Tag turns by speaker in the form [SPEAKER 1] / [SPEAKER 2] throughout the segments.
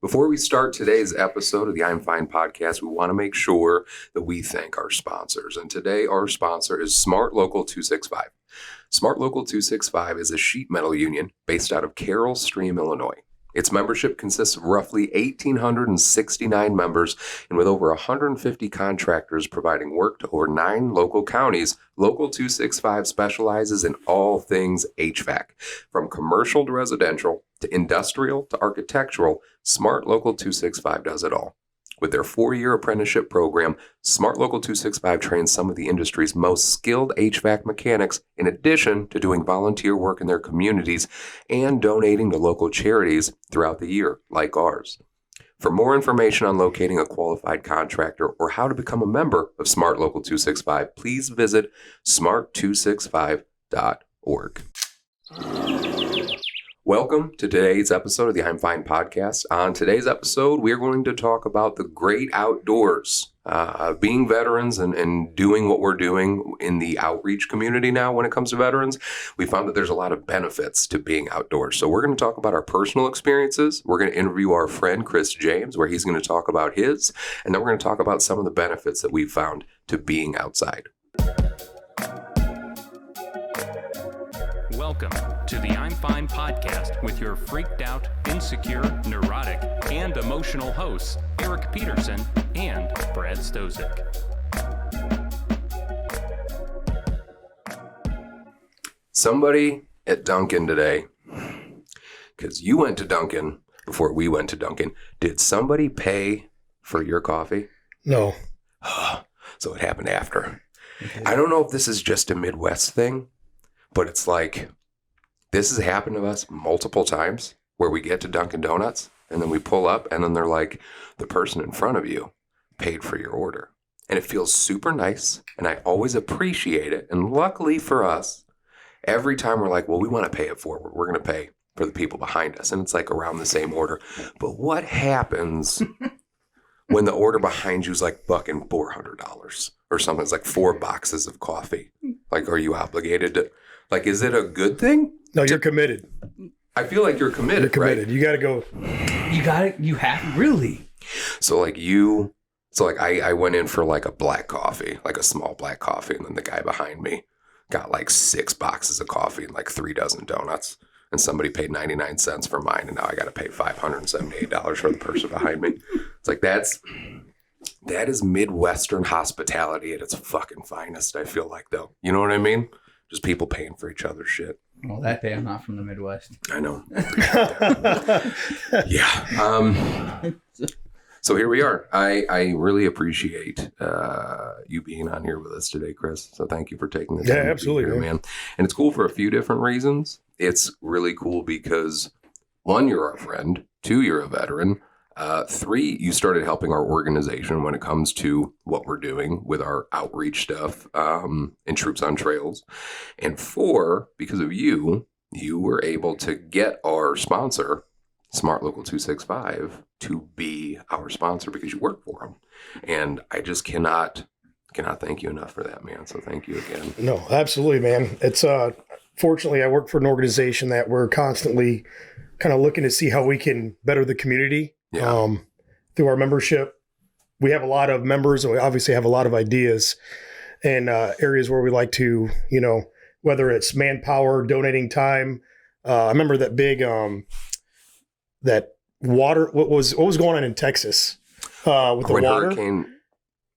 [SPEAKER 1] Before we start today's episode of the F.I.N.E podcast, we want to make sure that we thank our sponsors. And today our sponsor is Smart Local 265. Smart Local 265 is a sheet metal union based out of Carroll Stream, Illinois. Its membership consists of roughly 1,869 members, and with over 150 contractors providing work to over 9 local counties, Local 265 specializes in all things HVAC. From commercial to residential, to industrial to architectural, Smart Local 265 does it all. With their 4-year apprenticeship program, Smart Local 265 trains some of the industry's most skilled HVAC mechanics, in addition to doing volunteer work in their communities and donating to local charities throughout the year, like ours. For more information on locating a qualified contractor or how to become a member of Smart Local 265, please visit smart265.org. Welcome to today's episode of the F.I.N.E podcast. On today's episode, we're going to talk about the great outdoors, being veterans and doing what we're doing in the outreach community now when it comes to veterans. We found that there's a lot of benefits to being outdoors. So we're going to talk about our personal experiences. We're going to interview our friend, Chris James, where he's going to talk about his. And then we're going to talk about some of the benefits that we've found to being outside.
[SPEAKER 2] Welcome to the F.I.N.E podcast with your freaked out, insecure, neurotic, and emotional hosts, Eric Peterson and Brad Stozick.
[SPEAKER 1] Somebody at Dunkin' today, because you went to Dunkin' before we went to Dunkin', did somebody pay for your coffee?
[SPEAKER 3] No.
[SPEAKER 1] So it happened after. I don't know if this is just a Midwest thing, but it's like, this has happened to us multiple times where we get to Dunkin' Donuts and then we pull up and then they're like, the person in front of you paid for your order. And it feels super nice and I always appreciate it. And luckily for us, every time we're like, well, we want to pay it forward. We're going to pay for the people behind us. And it's like around the same order. But what happens when the order behind you is like fucking $400 or something? It's like 4 boxes of coffee. Like, are you obligated to... Like, is it a good thing?
[SPEAKER 3] No, you're committed.
[SPEAKER 1] I feel like you're committed,
[SPEAKER 3] You're committed.
[SPEAKER 1] right?
[SPEAKER 3] You got to go.
[SPEAKER 4] You have, really?
[SPEAKER 1] So I went in for like a black coffee, like a small black coffee. And then the guy behind me got like 6 boxes of coffee and like 3 dozen donuts. And somebody paid 99 cents for mine. And now I got to pay $578 for the person behind me. It's like, that is Midwestern hospitality at its fucking finest, I feel like, though. You know what I mean? Just people paying for each other's shit.
[SPEAKER 4] Well, that day I'm not from the Midwest.
[SPEAKER 1] I know. Yeah. So here we are. I really appreciate you being on here with us today, Chris. So thank you for taking the time.
[SPEAKER 3] Yeah, absolutely,
[SPEAKER 1] to be here, man. And it's cool for a few different reasons. It's really cool because 1, you're our friend. 2, you're a veteran. 3, you started helping our organization when it comes to what we're doing with our outreach stuff and Troops on Trails. And 4, because of you were able to get our sponsor, Smart Local 265, to be our sponsor because you work for them. And I just cannot thank you enough for that, man. So thank you again.
[SPEAKER 3] No, absolutely, man. It's fortunately, I work for an organization that we're constantly kind of looking to see how we can better the community.
[SPEAKER 1] Yeah.
[SPEAKER 3] Through our membership. We have a lot of members and we obviously have a lot of ideas and areas where we like to, whether it's manpower, donating time. I remember that big, that water, what was going on in Texas with the water?
[SPEAKER 1] Hurricane.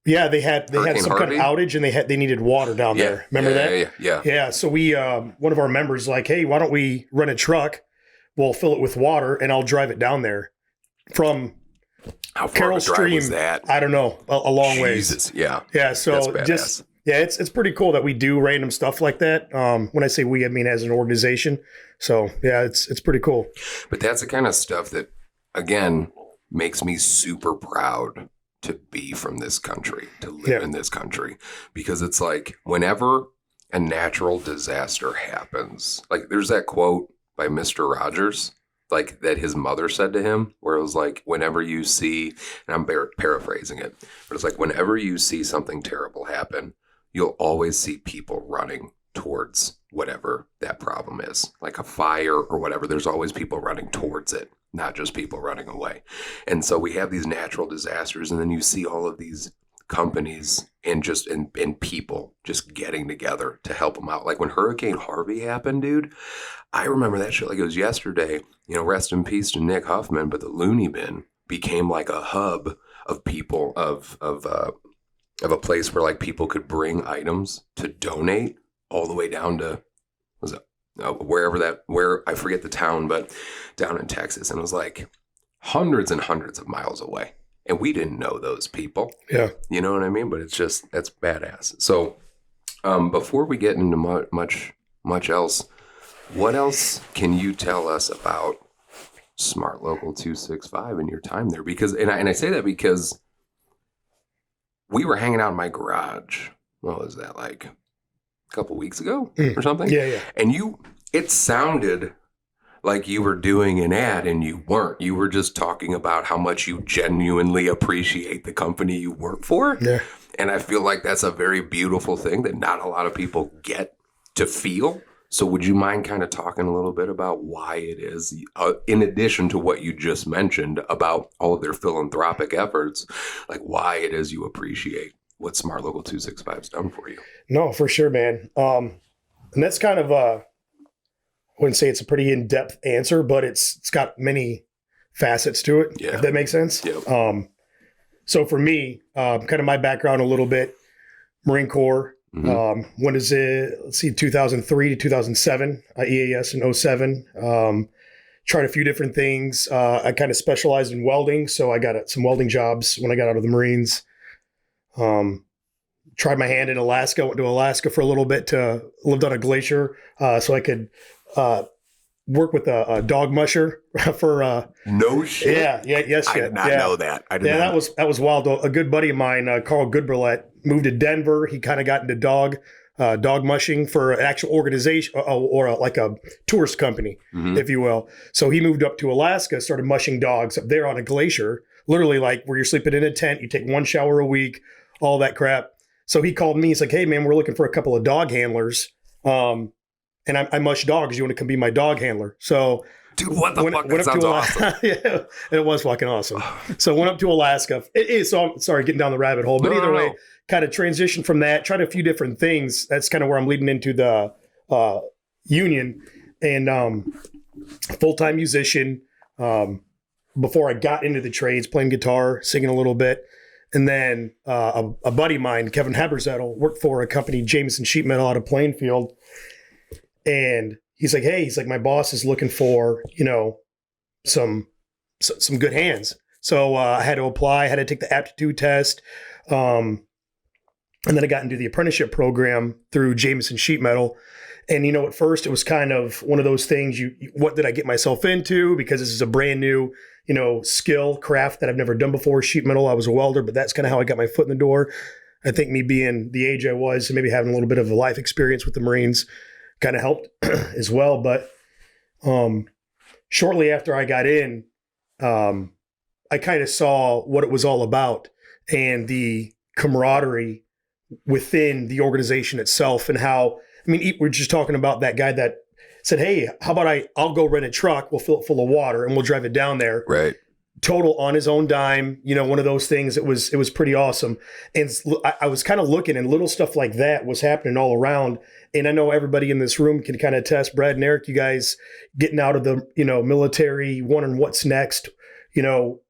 [SPEAKER 3] Yeah, they had some kind of outage and they needed water down there. Remember that?
[SPEAKER 1] Yeah.
[SPEAKER 3] Yeah. So we, one of our members like, hey, why don't we rent a truck? We'll fill it with water and I'll drive it down there. From
[SPEAKER 1] How far
[SPEAKER 3] Carroll
[SPEAKER 1] of a drive
[SPEAKER 3] Stream,
[SPEAKER 1] was that?
[SPEAKER 3] I don't know, a long way.
[SPEAKER 1] Jesus, yeah.
[SPEAKER 3] Yeah, so
[SPEAKER 1] That's
[SPEAKER 3] it's pretty cool that we do random stuff like that. When I say we, I mean as an organization. So yeah, it's pretty cool.
[SPEAKER 1] But that's the kind of stuff that, again, makes me super proud to be from this country, to live in this country. Because it's like, whenever a natural disaster happens, like there's that quote by Mr. Rogers, like that his mother said to him, where it was like, whenever you see, and I'm paraphrasing it, but it's like, whenever you see something terrible happen, you'll always see people running towards whatever that problem is, like a fire or whatever. There's always people running towards it, not just people running away. And so we have these natural disasters, and then you see all of these companies and people just getting together to help them out. Like when Hurricane Harvey happened, dude, I remember that shit like it was yesterday. Rest in peace to Nick Huffman, but the Looney Bin became like a hub of people of a place where like people could bring items to donate all the way down to where I forget the town, but down in Texas, and it was like hundreds and hundreds of miles away. And we didn't know those people.
[SPEAKER 3] Yeah.
[SPEAKER 1] You know what I mean? But that's badass. So before we get into much else, what else can you tell us about Smart Local 265 and your time there? Because, and I say that because we were hanging out in my garage. What was that, like a couple weeks ago or something?
[SPEAKER 3] Yeah.
[SPEAKER 1] And it sounded like you were doing an ad, and you weren't. You were just talking about how much you genuinely appreciate the company you work for.
[SPEAKER 3] Yeah.
[SPEAKER 1] And I feel like that's a very beautiful thing that not a lot of people get to feel. So would you mind kind of talking a little bit about why it is, in addition to what you just mentioned about all of their philanthropic efforts, like why it is you appreciate what Smart Local 265's done for you?
[SPEAKER 3] No, for sure, man. And that's kind of I wouldn't say it's a pretty in-depth answer, but it's got many facets to it, if that makes sense.
[SPEAKER 1] Yep.
[SPEAKER 3] So for me, kind of my background a little bit, Marine Corps.
[SPEAKER 1] Mm-hmm.
[SPEAKER 3] When is it? Let's see, 2003 to 2007, EAS in 07. Tried a few different things. I kind of specialized in welding, so I got some welding jobs when I got out of the Marines. Tried my hand in Alaska, went to Alaska for a little bit, lived on a glacier so I could work with a dog musher for
[SPEAKER 1] no shit.
[SPEAKER 3] Yes.
[SPEAKER 1] I did not know that.
[SPEAKER 3] That was wild. A good buddy of mine, Carl Goodberlet, moved to Denver. He kind of got into dog mushing for an actual organization or like a tourist company, if you will. So he moved up to Alaska, started mushing dogs up there on a glacier, literally like where you're sleeping in a tent. You take one shower a week, all that crap. So he called me. He's like, "Hey man, we're looking for a couple of dog handlers. And I mush dogs. You want to come be my dog handler?" So,
[SPEAKER 1] dude, what the fuck? That sounds awesome.
[SPEAKER 3] Yeah, it was fucking awesome. So went up to Alaska. So I'm sorry, getting down the rabbit hole, but either way, kind of transitioned from that. Tried a few different things. That's kind of where I'm leading into the union and full-time musician. Before I got into the trades, playing guitar, singing a little bit. And then a buddy of mine, Kevin Haberzettel, worked for a company, Jameson Sheet Metal, out of Plainfield. And he's like, "Hey," he's like, "my boss is looking for, some good hands." So I had to apply, I had to take the aptitude test. And then I got into the apprenticeship program through Jameson Sheet Metal. And, at first it was kind of one of those things, what did I get myself into? Because this is a brand new, skill, craft that I've never done before. Sheet metal, I was a welder, but that's kind of how I got my foot in the door. I think me being the age I was, and maybe having a little bit of a life experience with the Marines kind of helped as well. But shortly after I got in, I kind of saw what it was all about and the camaraderie within the organization itself, and how, we're just talking about that guy that said, "Hey, how about I'll go rent a truck, we'll fill it full of water and we'll drive it down there."
[SPEAKER 1] Right.
[SPEAKER 3] Total on his own dime, one of those things. It was pretty awesome. And I was kind of looking, and little stuff like that was happening all around. And I know everybody in this room can kind of attest, Brad and Eric, you guys getting out of the, military, wondering what's next,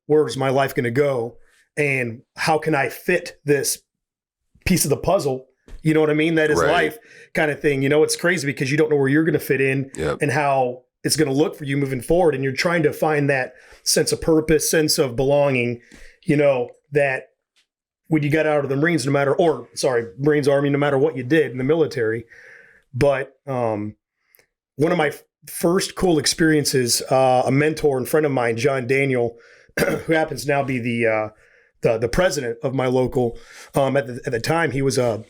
[SPEAKER 3] where's my life going to go? And how can I fit this piece of the puzzle? You know what I mean? That is life kind of thing. It's crazy because you don't know where you're going to fit in and how it's going to look for you moving forward. And you're trying to find that sense of purpose, sense of belonging, that when you got out of the Marines, Marines, Army, no matter what you did in the military. But one of my first cool experiences, a mentor and friend of mine, John Daniel, who happens to now be the president of my local, at the time, he was a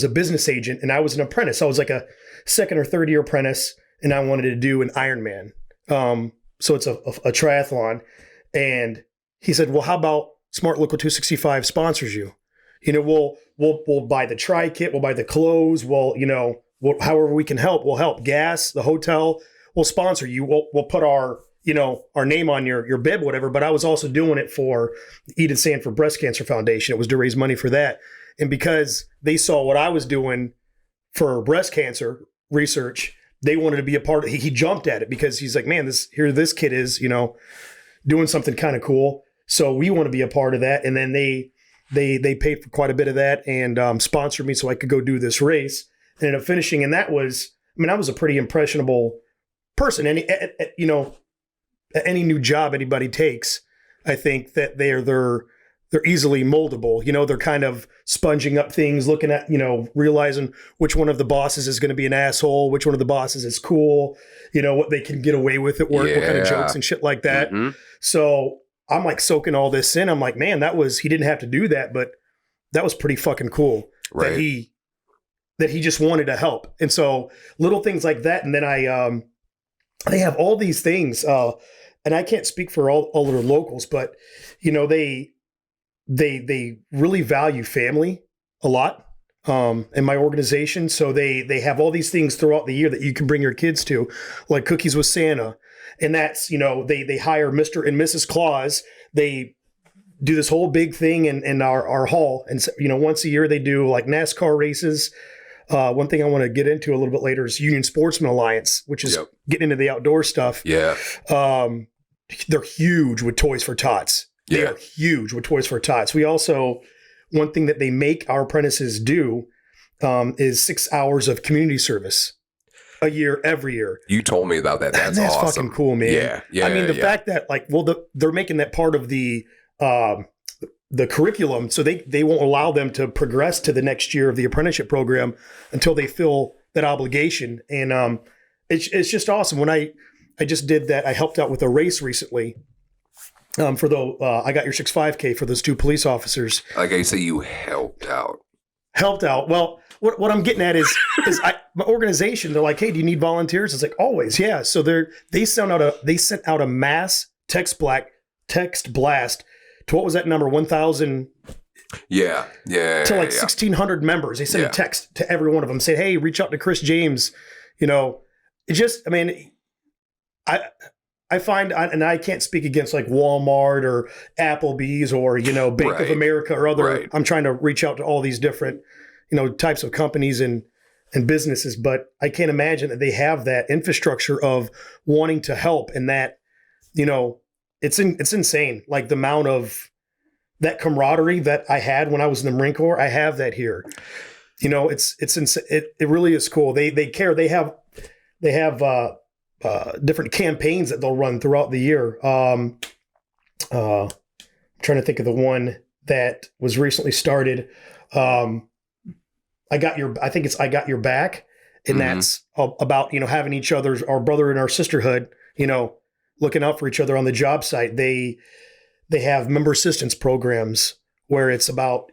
[SPEAKER 3] business agent and I was an apprentice. I was like a second or third year apprentice, and I wanted to do an Ironman. So it's a triathlon. And he said, "Well, how about Smart Local 265 sponsors you? We'll buy the tri kit, we'll buy the clothes, we'll however we can help, we'll help. Gas, the hotel, we'll sponsor you. We'll put our name on your bib, whatever. But I was also doing it for the Edith Sanford Breast Cancer Foundation. It was to raise money for that. And because they saw what I was doing for breast cancer research, they wanted to be a part of it. He jumped at it because he's like, man, this kid is, doing something kind of cool. So we want to be a part of that. And then they paid for quite a bit of that and sponsored me so I could go do this race and ended up finishing. And I was a pretty impressionable person. And at any new job anybody takes, I think that they're easily moldable. They're kind of sponging up things, looking at, realizing which one of the bosses is going to be an asshole, which one of the bosses is cool, what they can get away with at work, what kind of jokes and shit like that. Mm-hmm. So I'm like soaking all this in. I'm like, man, he didn't have to do that, but that was pretty fucking cool. Right. That he just wanted to help. And so little things like that. And then they have all these things, and I can't speak for all of the locals, but they really value family a lot in my organization. So they have all these things throughout the year that you can bring your kids to, like Cookies with Santa. And that's, they hire Mr. and Mrs. Claus. They do this whole big thing in our hall. And, once a year they do like NASCAR races. One thing I want to get into a little bit later is Union Sportsman Alliance, which is getting into the outdoor stuff. Yeah. They're huge with Toys for Tots. They are huge with Toys for Tots. We also, one thing that they make our apprentices do is 6 hours of community service a year, every year. You told me about that. That's awesome. Fucking cool, man. Yeah. The fact that they're making that part of the curriculum, so they won't allow them to progress to the next year of the apprenticeship program until they fill that obligation. And it's just awesome. When I just did that, I helped out with a race recently. For the I got your 6.5K for those two police officers. Like I say, you helped out. Well, what I'm getting at is my organization. They're like, hey, do you need volunteers? It's like, always, yeah. So they sent out a mass text blast to, what was that number, 1,000? Yeah. To like 1,600 members. They sent a text to every one of them, say, hey, reach out to Chris James. I find, and I can't speak against like Walmart or Applebee's or, Bank of America or other, right. I'm trying to reach out to all these different, types of companies and businesses, but I can't imagine that they have that infrastructure of wanting to help, and that, it's insane. Like the amount of that camaraderie that I had when I was in the Marine Corps, I have that here. It really is cool. They care. They have different campaigns that they'll run throughout the year. I'm trying to think of the one that was recently started. I think it's I Got Your Back. And that's about, having our brother and our sisterhood, looking out for each other on the job site. They have member assistance programs where it's about,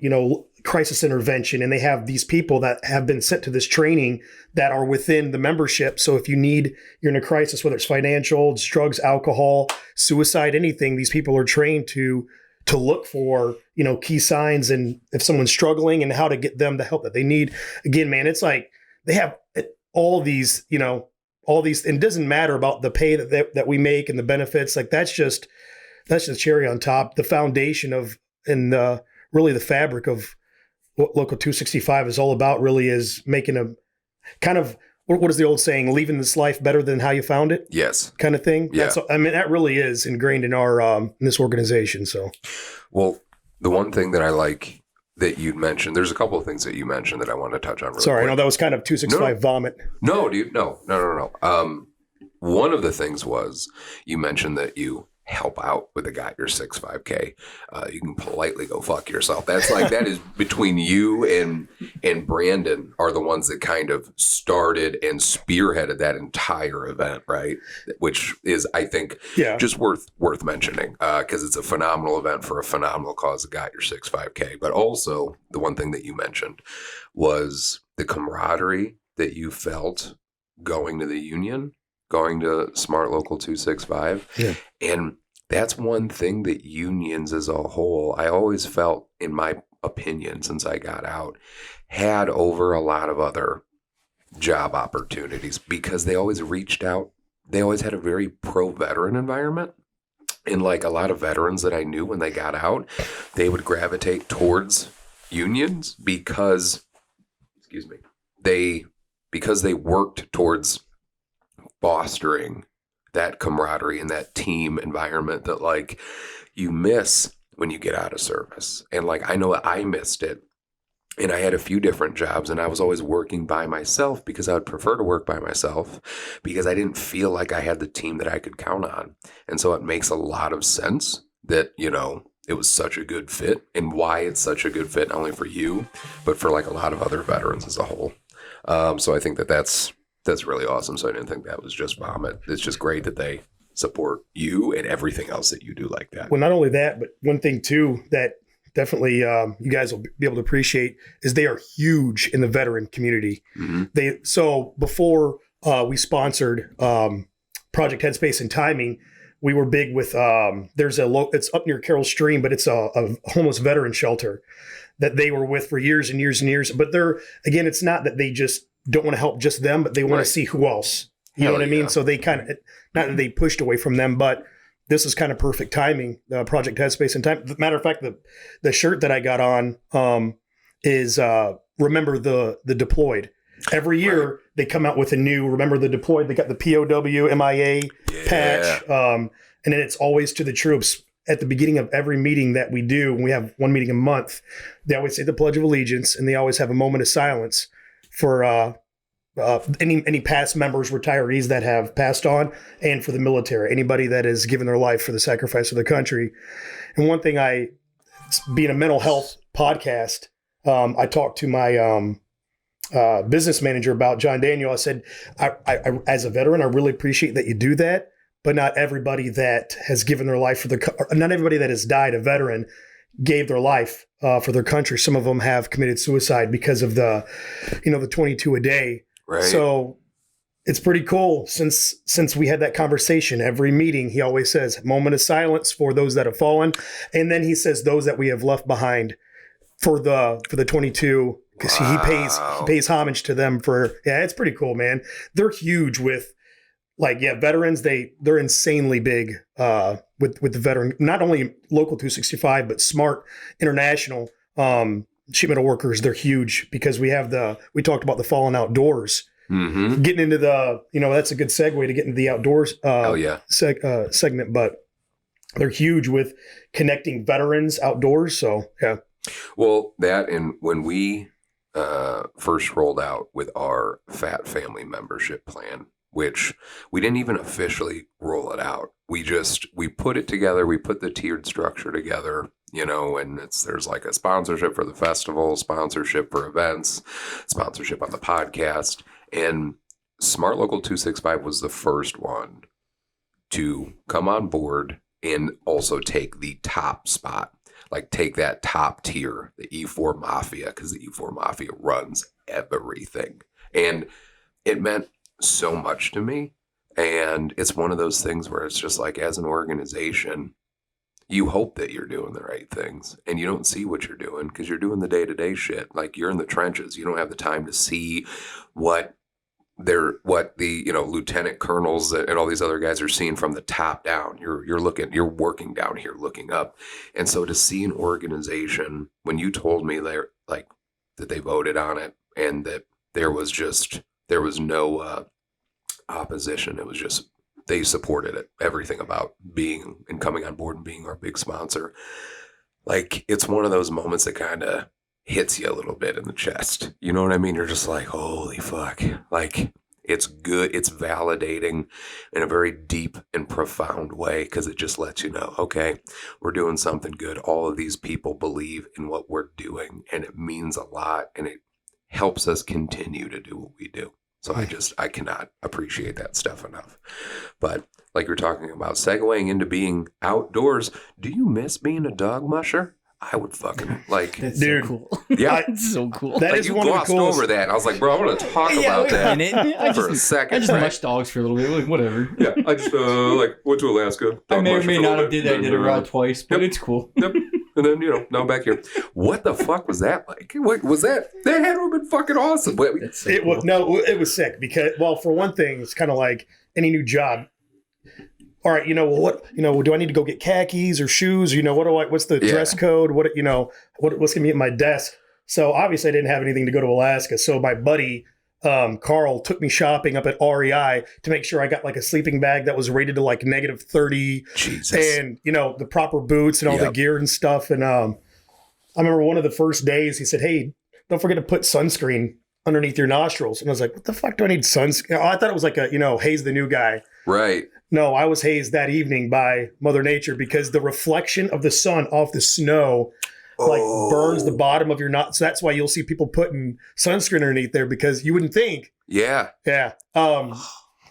[SPEAKER 3] crisis intervention. And they have these people that have been sent to this training that are within the membership. So if you're in a crisis, whether it's financial, drugs, alcohol, suicide, anything, these people are trained to look for, key signs and if someone's struggling and how to get them the help that they need. Again, man, it's like they have all these, and it doesn't matter about the pay that we make and the benefits. Like that's just cherry on top. The foundation of, and really the fabric of what Local 265 is all about really is making a kind of, what is the old saying, leaving this life better than how you found it? Yes. Kind of thing. Yeah. That really is ingrained in our, in this organization. So, well, the one thing that I like that you'd mentioned, there's a couple of things that you mentioned that I want to touch on. Sorry, quick. I know that was kind of 265 vomit. No, dude, no. One of the things was you mentioned that you help out with a Got Your 6.5K. You can politely go fuck yourself. That's like, that is between you and Brandon are the ones that kind of started and spearheaded that entire event, right? Which is, I think, just worth mentioning because it's a phenomenal event for a phenomenal cause, the Got Your 6.5K. But also the one thing that you mentioned was the camaraderie that you felt going to the union, going to Smart Local 265. Yeah. And that's one thing that unions as a whole, I always felt, in my opinion, since I got out, had over a lot of other
[SPEAKER 1] job opportunities because they always reached out. They always had a very pro-veteran environment. And like a lot of veterans that I knew when they got out, they would gravitate towards unions because, because they worked towards fostering that camaraderie and that team environment that like you miss when you get out of service. And like, I know I missed it. And I had a few different jobs and I was always working by myself because I would prefer to work by myself because I didn't feel like I had the team that I could count on. And so it makes a lot of sense that, you know, it was such a good fit and why it's such a good fit, not only for you, but for like a lot of other veterans as a whole. So I think that's really awesome. So I didn't think that was just vomit. It's just great that they support you and everything else that you do like that.
[SPEAKER 3] Well, not only that, but one thing too that definitely you guys will be able to appreciate is they are huge in the veteran community. Mm-hmm. So before we sponsored Project Headspace and Timing, we were big with it's up near Carroll Stream, but it's a homeless veteran shelter that they were with for years and years and years. But again, it's not that they just don't want to help just them, but they want to see who else. You know what I mean? So they kind of, not that they pushed away from them, but this is kind of perfect timing, Project Headspace and Time. Matter of fact, the shirt that I got on is Remember the Deployed. Every year they come out with a new Remember the Deployed. They got the POW MIA patch. And then it's always to the troops. At the beginning of every meeting that we do, we have one meeting a month, they always say the Pledge of Allegiance, and they always have a moment of silence for any past members, retirees that have passed on, and for the military, anybody that has given their life for the sacrifice of the country. And one thing being a mental health podcast, I talked to my business manager about John Daniel. I said, I as a veteran, I really appreciate that you do that, but not everybody that has given their life not everybody that has died a veteran gave their life for their country. Some of them have committed suicide because of the 22 a day. Right. So it's pretty cool since we had that conversation. Every meeting, he always says, moment of silence for those that have fallen. And then he says those that we have left behind for the 22, because he pays homage to them it's pretty cool, man. They're huge with veterans. They're insanely big with the veteran, not only local 265, but Smart International sheet metal workers. They're huge because we talked about the fallen outdoors. Mm-hmm. Getting into that's a good segue to get into the outdoors segment, but they're huge with connecting veterans outdoors. So yeah.
[SPEAKER 1] Well, that, and when we first rolled out with our Fat Family membership plan, which we didn't even officially roll it out. We put it together. We put the tiered structure together, and there's like a sponsorship for the festival, sponsorship for events, sponsorship on the podcast. And Smart Local 265 was the first one to come on board and also take the top spot, like take that top tier, the E4 Mafia, because the E4 Mafia runs everything. And it meant so much to me. And it's one of those things where it's just like, as an organization, you hope that you're doing the right things and you don't see what you're doing because you're doing the day-to-day shit. Like, you're in the trenches. You don't have the time to see what the lieutenant colonels and all these other guys are seeing from the top down. You're working down here looking up. And so to see an organization, when you told me that they voted on it and that there was no opposition, it was just, they supported it, everything about being and coming on board and being our big sponsor. Like, it's one of those moments that kind of hits you a little bit in the chest. You know what I mean? You're just like, holy fuck. Like, it's good. It's validating in a very deep and profound way, because it just lets you know, okay, we're doing something good. All of these people believe in what we're doing, and it means a lot, and it helps us continue to do what we do. So I cannot appreciate that stuff enough. But like you're talking about, segueing into being outdoors, do you miss being a dog musher? I would fucking
[SPEAKER 4] That's
[SPEAKER 3] dude.
[SPEAKER 4] So cool.
[SPEAKER 1] Yeah,
[SPEAKER 4] that's so cool.
[SPEAKER 3] That is
[SPEAKER 1] you
[SPEAKER 3] one
[SPEAKER 1] glossed
[SPEAKER 3] of the coolest.
[SPEAKER 1] over that. And I was like, bro, I want to talk about that for a
[SPEAKER 4] I
[SPEAKER 1] second.
[SPEAKER 4] just mush dogs for a little bit, like, whatever.
[SPEAKER 1] Yeah, I just went to Alaska.
[SPEAKER 4] I may or may not have
[SPEAKER 1] did
[SPEAKER 4] did that. I did it around twice, but it's cool.
[SPEAKER 1] Yep. And then, now I'm back here. What the fuck was that like? What was that? That had to have been fucking awesome.
[SPEAKER 4] That's so
[SPEAKER 3] It
[SPEAKER 4] cool.
[SPEAKER 3] was no, it was sick because, well, for one thing, it's kind of like any new job. All right, do I need to go get khakis or shoes? What's the dress code? What's going to be at my desk? So obviously I didn't have anything to go to Alaska. So my buddy, Carl, took me shopping up at REI to make sure I got like a sleeping bag that was rated to like -30.
[SPEAKER 1] Jesus.
[SPEAKER 3] And, the proper boots and all the gear and stuff. And I remember one of the first days he said, hey, don't forget to put sunscreen underneath your nostrils. And I was like, what the fuck do I need sunscreen? I thought it was like Hayes the new guy.
[SPEAKER 1] Right.
[SPEAKER 3] No, I was hazed that evening by Mother Nature because the reflection of the sun off the snow burns the bottom of your nose. So that's why you'll see people putting sunscreen underneath there because you wouldn't think.
[SPEAKER 1] Yeah.
[SPEAKER 3] Yeah.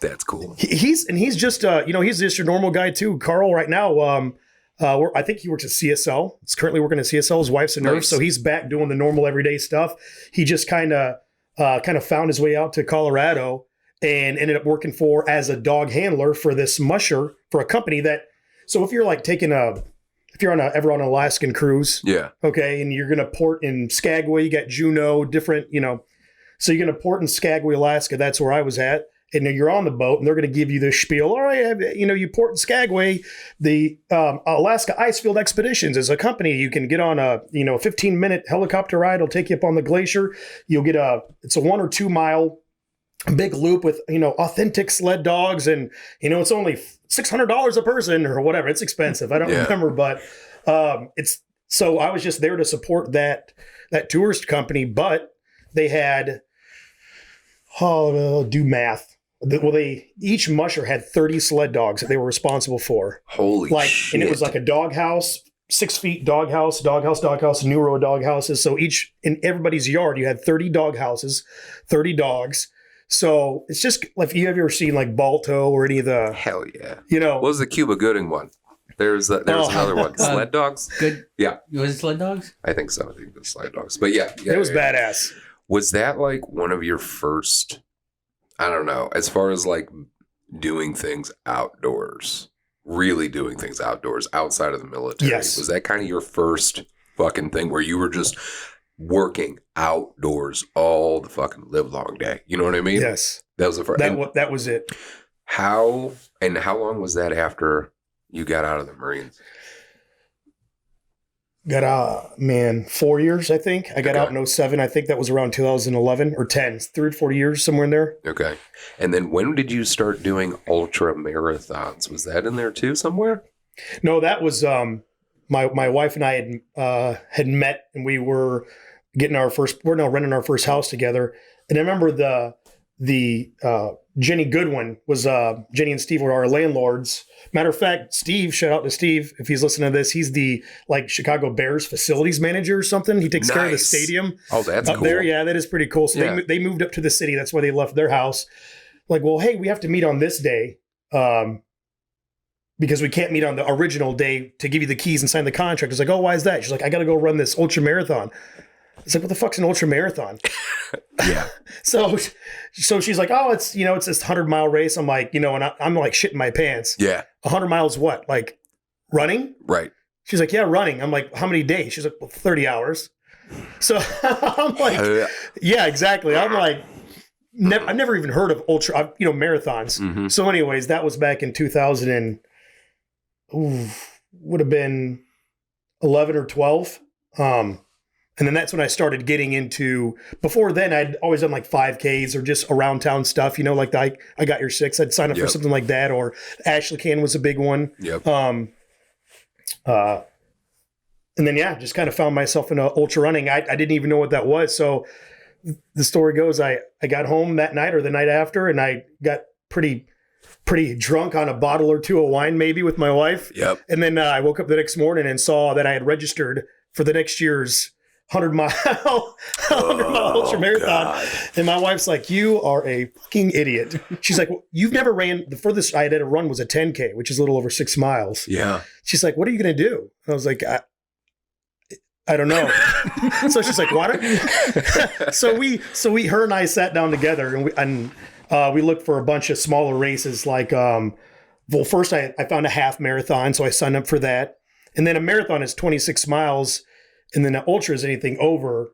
[SPEAKER 1] That's cool.
[SPEAKER 3] He's just he's just your normal guy too. Carl right now, I think he works at CSL. He's currently working at CSL. His wife's a nurse, so he's back doing the normal everyday stuff. He just kind of found his way out to Colorado and ended up working as a dog handler for this musher for a company that. So if you're like if you're ever on an Alaskan cruise, okay, and you're gonna port in Skagway, you got Juneau, different, so you're gonna port in Skagway, Alaska. That's where I was at. And then you're on the boat, and they're going to give you this spiel. All right, you port in Skagway. The Alaska Icefield Expeditions is a company. You can get on a 15-minute helicopter ride. It'll take you up on the glacier. You'll get it's a 1 or 2 mile big loop with authentic sled dogs, and it's only $600 a person or whatever. It's expensive. I don't remember, but it's so I was just there to support that tourist company, but they had do math. Well, each musher had 30 sled dogs that they were responsible for.
[SPEAKER 1] Holy shit.
[SPEAKER 3] And it was like a doghouse, 6 feet doghouse, new row of doghouses. So in everybody's yard, you had 30 doghouses, 30 dogs. So it's just like, if you have ever seen like Balto or any of the...
[SPEAKER 1] Hell yeah.
[SPEAKER 3] What
[SPEAKER 1] was the Cuba Gooding one? There's another one. Sled dogs?
[SPEAKER 4] Good.
[SPEAKER 1] Yeah.
[SPEAKER 4] Was it sled dogs?
[SPEAKER 1] I think so. I think the sled dogs. But yeah.
[SPEAKER 3] It was badass.
[SPEAKER 1] Was that like one of your first, I don't know, as far as like doing things outdoors, really doing things outdoors outside of the military?
[SPEAKER 3] Yes.
[SPEAKER 1] Was that kind of your first fucking thing where you were just working outdoors all the fucking live long day? You know what I mean?
[SPEAKER 3] Yes.
[SPEAKER 1] That was the first.
[SPEAKER 3] That was it.
[SPEAKER 1] How long was that after you got out of the Marines?
[SPEAKER 3] Got 4 years, I think. I got out in 2007. I think that was around 2011 or 10, 3 or 4 years, somewhere in there.
[SPEAKER 1] Okay. And then when did you start doing ultra marathons? Was that in there too somewhere?
[SPEAKER 3] No, that was my wife and I had met, and we were renting our first house together. And I remember the Jenny Goodwin was Jenny and Steve were our landlords. Matter of fact, Steve, shout out to Steve if he's listening to this. He's the Chicago Bears facilities manager or something. He takes care of the stadium.
[SPEAKER 1] Oh, that's
[SPEAKER 3] up
[SPEAKER 1] cool.
[SPEAKER 3] there. Yeah, that is pretty cool. So they moved up to the city. That's why they left their house. Like, well, hey, we have to meet on this day because we can't meet on the original day to give you the keys and sign the contract. It's like, oh, why is that? She's like, I got to go run this ultra marathon. It's like, what the fuck's an ultra marathon?
[SPEAKER 1] Yeah.
[SPEAKER 3] So she's like, oh, it's this 100-mile race. I'm like, and I'm like shitting my pants.
[SPEAKER 1] Yeah.
[SPEAKER 3] 100 miles what? Like running?
[SPEAKER 1] Right.
[SPEAKER 3] She's like, yeah, running. I'm like, how many days? She's like, well, 30 hours. So I'm like, yeah, exactly. I'm like, I've never even heard of ultra, marathons.
[SPEAKER 1] Mm-hmm.
[SPEAKER 3] So anyways, that was back in 2000 would have been 11 or 12. And then that's when I started getting into, before then I'd always done like 5Ks or just around town stuff, like I Got Your Six. I'd sign up for something like that, or Ashley Can was a big one.
[SPEAKER 1] Yep.
[SPEAKER 3] And then, just kind of found myself in ultra running. I didn't even know what that was. So the story goes, I got home that night or the night after, and I got pretty drunk on a bottle or two of wine, maybe with my wife.
[SPEAKER 1] Yep.
[SPEAKER 3] And then I woke up the next morning and saw that I had registered for the next year's 100-mile ultra marathon. God. And my wife's like, you are a fucking idiot. She's like, well, you've never ran. The furthest I had to run was a 10K, which is a little over 6 miles.
[SPEAKER 1] Yeah. She's
[SPEAKER 3] like, what are you going to do? And I was like, I don't know. So she's like, why don't you? So her and I sat down together and we looked for a bunch of smaller races. Like, first I found a half marathon. So I signed up for that. And then a marathon is 26 miles, and then an ultra is anything over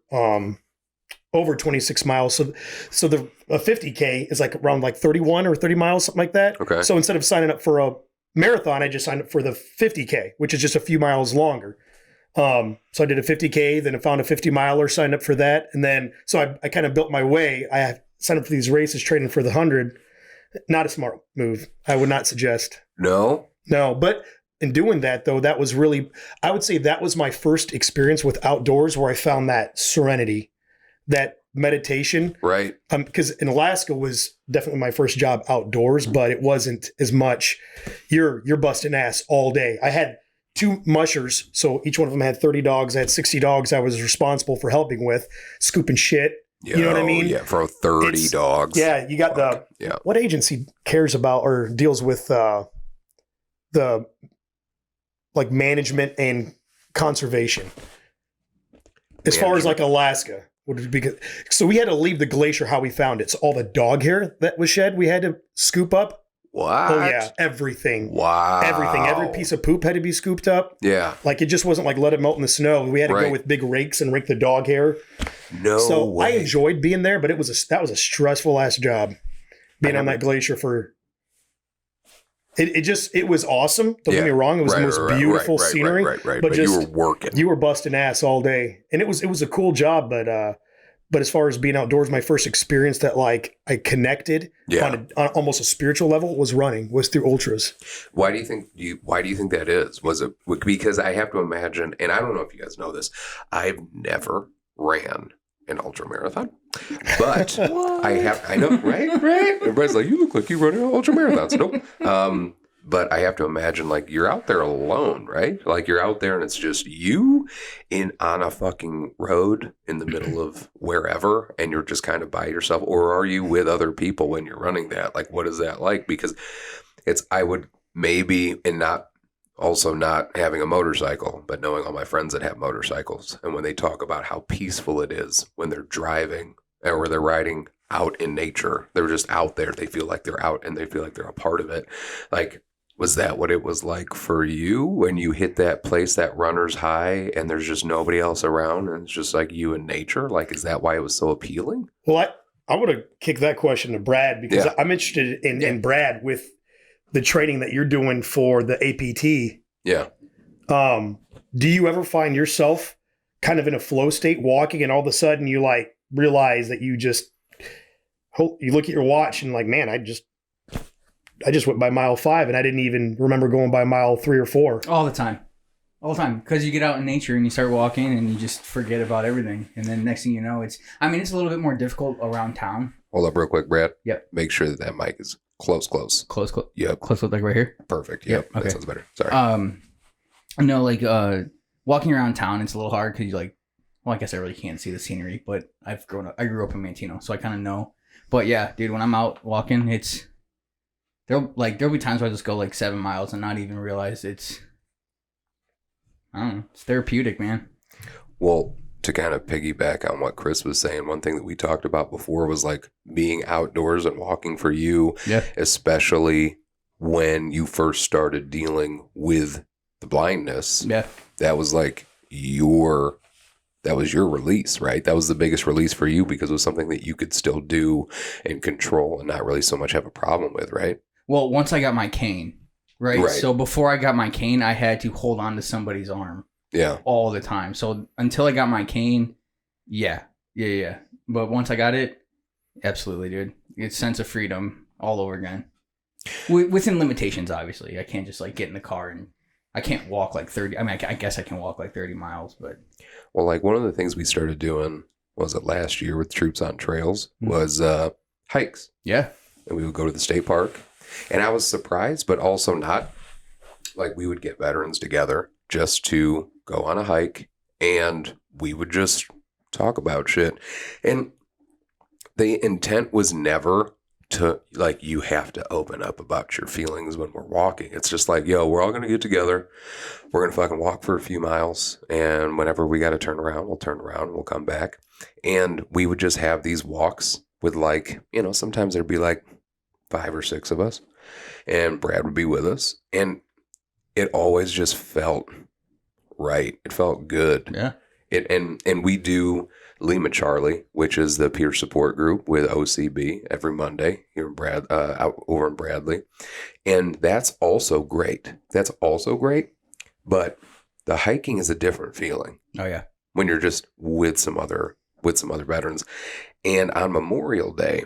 [SPEAKER 3] 26 miles. So the a 50K is like around like 31 or 30 miles, something like that.
[SPEAKER 1] Okay.
[SPEAKER 3] So instead of signing up for a marathon, I just signed up for the 50K, which is just a few miles longer. So I did a 50K, then I found a 50 miler, signed up for that. And then, so I kind of built my way. I signed up for these races, training for the 100. Not a smart move. I would not suggest.
[SPEAKER 1] No?
[SPEAKER 3] No, but in doing that though, that was really, I would say that was my first experience with outdoors where I found that serenity, that meditation.
[SPEAKER 1] Right.
[SPEAKER 3] Because in Alaska was definitely my first job outdoors, but it wasn't as much. You're busting ass all day. I had 2 mushers, so each one of them had 30 dogs. I had 60 dogs I was responsible for helping with, scooping shit. You know what I mean?
[SPEAKER 1] Yeah, for 30 dogs.
[SPEAKER 3] Yeah, you got what agency cares about or deals with the like management and conservation? As far as like Alaska. So we had to leave the glacier how we found it. So all the dog hair that was shed, we had to scoop up.
[SPEAKER 1] What?
[SPEAKER 3] Oh yeah, everything.
[SPEAKER 1] Wow.
[SPEAKER 3] Everything. Every piece of poop had to be scooped up.
[SPEAKER 1] Yeah.
[SPEAKER 3] Like it just wasn't like let it melt in the snow. We had to go with big rakes and rake the dog hair.
[SPEAKER 1] No way.
[SPEAKER 3] I enjoyed being there, but that was a stressful ass job. Being on that glacier for it was awesome. Don't get me wrong, it was the most beautiful scenery.
[SPEAKER 1] Right. But you were working.
[SPEAKER 3] You were busting ass all day. And it was a cool job, but as far as being outdoors, my first experience that like I connected on almost a spiritual level was through ultras.
[SPEAKER 1] Why do you think that is? Was it because I have to imagine, and I don't know if you guys know this, I've never ran an ultra marathon, but I know, right? Everybody's like, you look like you run an ultra marathons. Nope. But I have to imagine like you're out there alone, right? Like you're out there and it's just you on a fucking road in the middle of wherever and you're just kind of by yourself, or are you with other people when you're running that? Like, what is that like? Because I would maybe, and not having a motorcycle, but knowing all my friends that have motorcycles and when they talk about how peaceful it is when they're driving or they're riding out in nature, they're just out there. They feel like they're out and they feel like they're a part of it. Like, was that what it was like for you when you hit that place, that runner's high, and there's just nobody else around and it's just like you and nature? Like, is that why it was so appealing?
[SPEAKER 3] Well, I would have kicked that question to Brad because I'm interested in Brad with the training that you're doing for the APT.
[SPEAKER 1] Yeah.
[SPEAKER 3] Do you ever find yourself kind of in a flow state walking and all of a sudden you like realize that you look at your watch and like, man, I just went by mile 5 and I didn't even remember going by mile 3 or 4.
[SPEAKER 4] All the time. Because you get out in nature and you start walking and you just forget about everything. And then next thing you know, it's a little bit more difficult around town.
[SPEAKER 1] Hold up real quick, Brad.
[SPEAKER 4] Yep.
[SPEAKER 1] Make sure that mic is close.
[SPEAKER 4] Close.
[SPEAKER 1] Yep.
[SPEAKER 4] Close, like right here?
[SPEAKER 1] Perfect. Yep.
[SPEAKER 4] Okay.
[SPEAKER 1] That sounds better. Sorry.
[SPEAKER 4] No, like walking around town, it's a little hard because you like, well, I guess I really can't see the scenery, but I grew up in Mantino, so I kind of know. But yeah, dude, when I'm out walking, there'll be times where I just go like 7 miles and not even realize it's therapeutic, man.
[SPEAKER 1] Well, to kind of piggyback on what Chris was saying, one thing that we talked about before was like being outdoors and walking for you, especially when you first started dealing with the blindness.
[SPEAKER 4] Yeah.
[SPEAKER 1] That was like your release, right? That was the biggest release for you because it was something that you could still do and control and not really so much have a problem with, right?
[SPEAKER 4] Well, once I got my cane, right? So before I got my cane, I had to hold on to somebody's arm.
[SPEAKER 1] Yeah.
[SPEAKER 4] All the time. So until I got my cane, yeah. But once I got it, absolutely, dude. It's sense of freedom all over again. Within limitations, obviously. I can't just like get in the car and I can't walk like 30. I mean, I guess I can walk like 30 miles, but.
[SPEAKER 1] Well, like one of the things we started doing, was it last year with Troops on Trails, was hikes.
[SPEAKER 4] Yeah.
[SPEAKER 1] And we would go to the state park. And I was surprised, but also not. Like we would get veterans together just to go on a hike and we would just talk about shit. And the intent was never to like, you have to open up about your feelings when we're walking. It's just like, yo, we're all going to get together. We're going to fucking walk for a few miles. And whenever we got to turn around, we'll turn around and we'll come back. And we would just have these walks with like, sometimes there'd be like 5 or 6 of us and Brad would be with us. And it always just felt right. It felt good.
[SPEAKER 4] Yeah.
[SPEAKER 1] And we do Lima Charlie, which is the peer support group with OCB every Monday here in out over in Bradley. And that's also great. But the hiking is a different feeling.
[SPEAKER 4] Oh yeah.
[SPEAKER 1] When you're just with some other veterans. And on Memorial Day,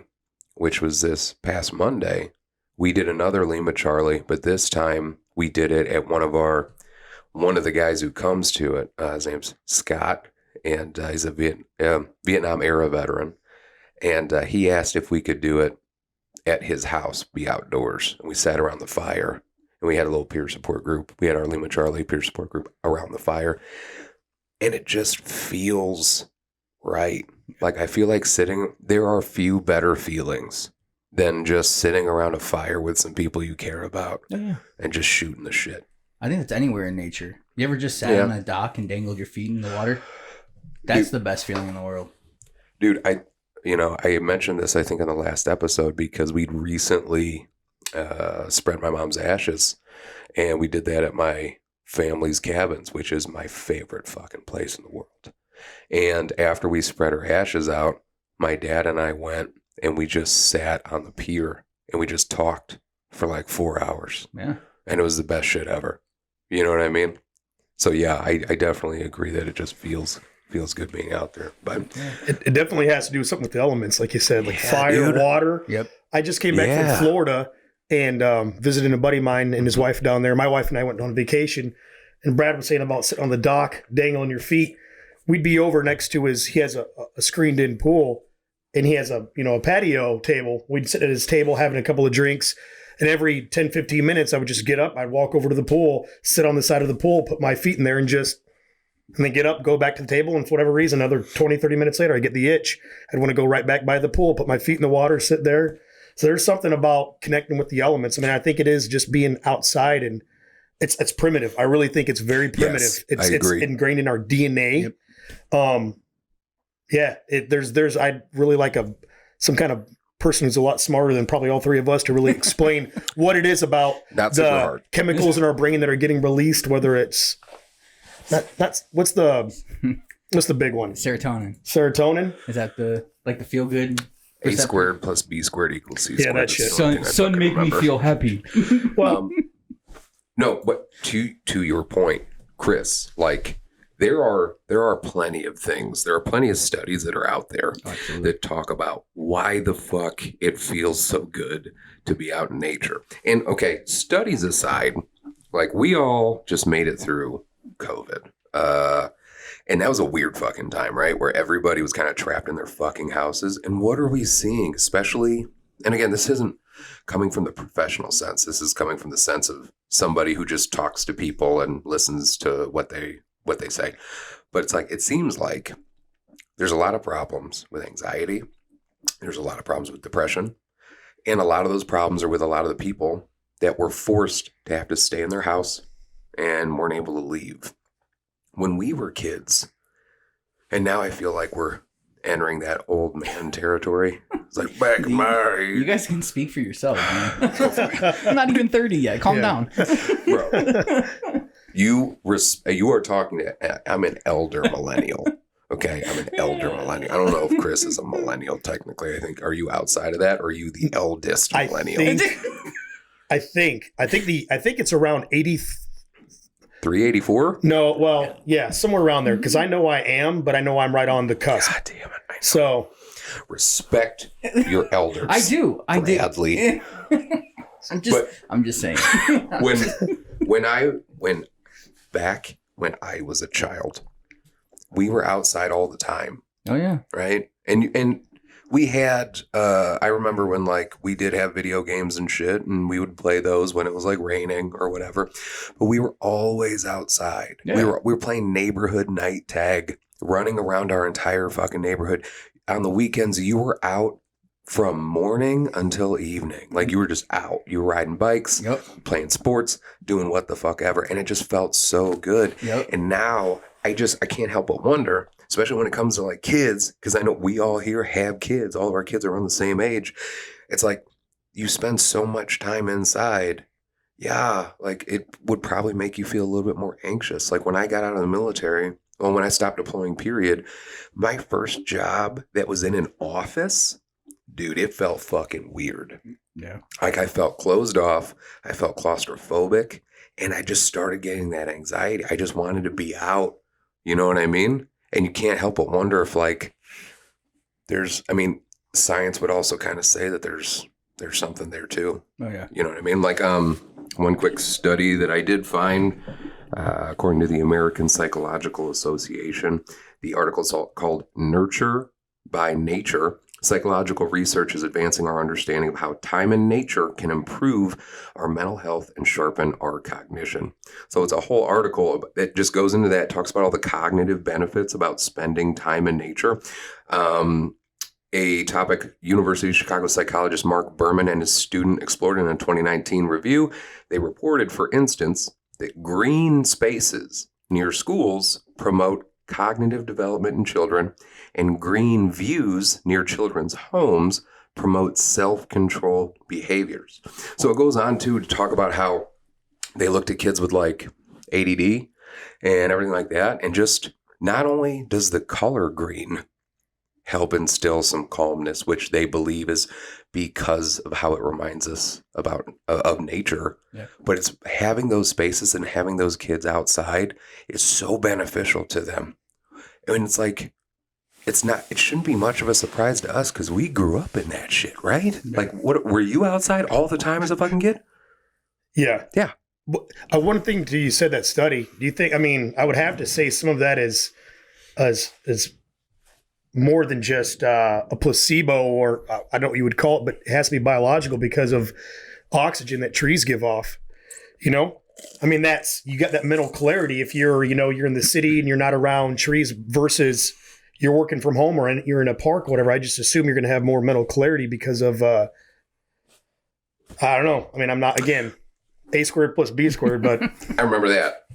[SPEAKER 1] which was this past Monday, we did another Lima Charlie, but this time we did it at one of the guys who comes to it. His name's Scott, and he's a Vietnam era veteran. And he asked if we could do it at his house, be outdoors. And we sat around the fire, and we had a little peer support group. We had our Lima Charlie peer support group around the fire. And it just feels right. Like, I feel like there are few better feelings than just sitting around a fire with some people you care about and just shooting the shit.
[SPEAKER 4] I think it's anywhere in nature. You ever just sat on a dock and dangled your feet in the water? That's the best feeling in the world.
[SPEAKER 1] Dude, I mentioned this, I think, in the last episode because we'd recently spread my mom's ashes, and we did that at my family's cabins, which is my favorite fucking place in the world. And after we spread her ashes out, my dad and I went and we just sat on the pier and we just talked for like 4 hours.
[SPEAKER 4] Yeah.
[SPEAKER 1] And it was the best shit ever. You know what I mean? So yeah, I definitely agree that it just feels good being out there. But
[SPEAKER 3] it definitely has to do with something with the elements, like you said, like fire,
[SPEAKER 1] dude.
[SPEAKER 3] Water.
[SPEAKER 4] Yep.
[SPEAKER 3] I just came back from Florida and visited a buddy of mine and his wife down there. My wife and I went on vacation, and Brad was saying about sitting on the dock, dangling your feet. We'd be over next to he has a screened-in pool, and he has a patio table. We'd sit at his table having a couple of drinks, and every 10, 15 minutes, I would just get up. I'd walk over to the pool, sit on the side of the pool, put my feet in there, and then get up, go back to the table, and for whatever reason, another 20, 30 minutes later, I get the itch. I'd want to go right back by the pool, put my feet in the water, sit there. So there's something about connecting with the elements. I mean, I think it is just being outside, and it's primitive. I really think it's very primitive.
[SPEAKER 1] Yes, I agree.
[SPEAKER 3] It's ingrained in our DNA.
[SPEAKER 1] Yep.
[SPEAKER 3] I'd really like some kind of person who's a lot smarter than probably all three of us to really explain what it is about the chemicals in our brain that are getting released, whether it's what's the big one? Serotonin?
[SPEAKER 4] Is that the feel good?
[SPEAKER 1] A squared plus B squared equals C squared.
[SPEAKER 3] Yeah, that shit.
[SPEAKER 4] Sun make me feel happy.
[SPEAKER 3] Well,
[SPEAKER 1] no, but to your point, Chris, like there are plenty of things. There are plenty of studies that are out there that talk about why the fuck it feels so good to be out in nature. And okay, studies aside, like we all just made it through COVID. And that was a weird fucking time, right? Where everybody was kind of trapped in their fucking houses. And what are we seeing? Especially, and again, this isn't coming from the professional sense. This is coming from the sense of somebody who just talks to people and listens to what they say. But it's like, it seems like there's a lot of problems with anxiety. There's a lot of problems with depression. And a lot of those problems are with a lot of the people that were forced to have to stay in their house and weren't able to leave. When we were kids, and now I feel like we're entering that old man territory. It's like back in my...
[SPEAKER 4] You guys can speak for yourself, man. I'm not even 30 yet. Calm down.
[SPEAKER 1] Bro, you are talking to... I'm an elder millennial. Okay, I'm an elder millennial. I don't know if Chris is a millennial technically. I think, are you outside of that, or are you the eldest millennial?
[SPEAKER 3] I think it's around
[SPEAKER 1] 384?
[SPEAKER 3] No, well, yeah, somewhere around there. Because I know I am, but I know I'm right on the cusp.
[SPEAKER 1] God damn it!
[SPEAKER 3] So
[SPEAKER 1] respect your elders.
[SPEAKER 4] I do.
[SPEAKER 1] Bradley.
[SPEAKER 4] I'm just saying.
[SPEAKER 1] when I was a child, we were outside all the time.
[SPEAKER 4] Oh yeah.
[SPEAKER 1] Right? And we had I remember when like we did have video games and shit, and we would play those when it was like raining or whatever. But we were always outside. Yeah. We were playing neighborhood night tag, running around our entire fucking neighborhood. On the weekends, you were out from morning until evening. Like you were just out. You were riding bikes, playing sports, doing what the fuck ever. And it just felt so good. Yep. And now I can't help but wonder, especially when it comes to like kids, because I know we all here have kids. All of our kids are around the same age. It's like you spend so much time inside. Yeah, like it would probably make you feel a little bit more anxious. Like when I got out of the military, well, when I stopped deploying, period, my first job that was in an office, dude, it felt fucking weird.
[SPEAKER 4] Yeah.
[SPEAKER 1] Like I felt closed off, I felt claustrophobic, and I just started getting that anxiety. I just wanted to be out. You know what I mean? And you can't help but wonder if like science would also kind of say that there's something there too.
[SPEAKER 4] Oh yeah.
[SPEAKER 1] You know what I mean? Like one quick study that I did find, according to the American Psychological Association, the article's called Nurture by Nature. Psychological research is advancing our understanding of how time in nature can improve our mental health and sharpen our cognition. So it's a whole article that just goes into that, talks about all the cognitive benefits about spending time in nature. A topic University of Chicago psychologist Mark Berman and his student explored in a 2019 review. They reported, for instance, that green spaces near schools promote cognitive development in children, and green views near children's homes promote self-controlled behaviors. So it goes on to talk about how they looked at kids with like ADD and everything like that, and just not only does the color green help instill some calmness, which they believe is because of how it reminds us of nature. Yeah. But it's having those spaces and having those kids outside is so beneficial to them. I mean, it's like, it shouldn't be much of a surprise to us because we grew up in that shit, right? Yeah. Like, what were you outside all the time as a fucking kid?
[SPEAKER 3] Yeah.
[SPEAKER 1] Yeah.
[SPEAKER 3] One thing, you said that study, do you think, I mean, I would have to say some of that is more than just a placebo, or I don't know what you would call it, but it has to be biological because of oxygen that trees give off. You know, I mean, you got that mental clarity if you're in the city and you're not around trees versus you're working from home or you're in a park or whatever. I just assume you're going to have more mental clarity because of, I don't know. I mean, I'm not, again, A squared plus B squared, but.
[SPEAKER 1] I remember that.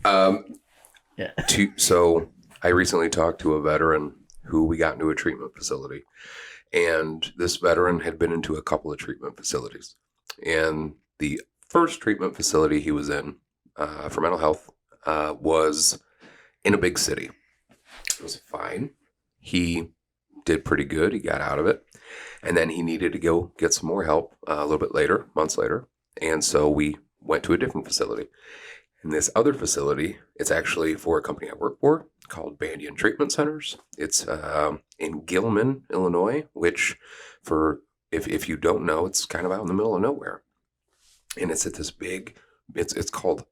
[SPEAKER 4] Yeah.
[SPEAKER 1] So I recently talked to a veteran who we got into a treatment facility. And this veteran had been into a couple of treatment facilities. And the first treatment facility he was in for mental health was in a big city. It was fine. He did pretty good. He got out of it. And then he needed to go get some more help a little bit later, months later. And so we went to a different facility. And this other facility, it's actually for a company I work for, called Banyan Treatment Centers. It's in Gilman, Illinois, which if you don't know, it's kind of out in the middle of nowhere. And it's at this big, it's called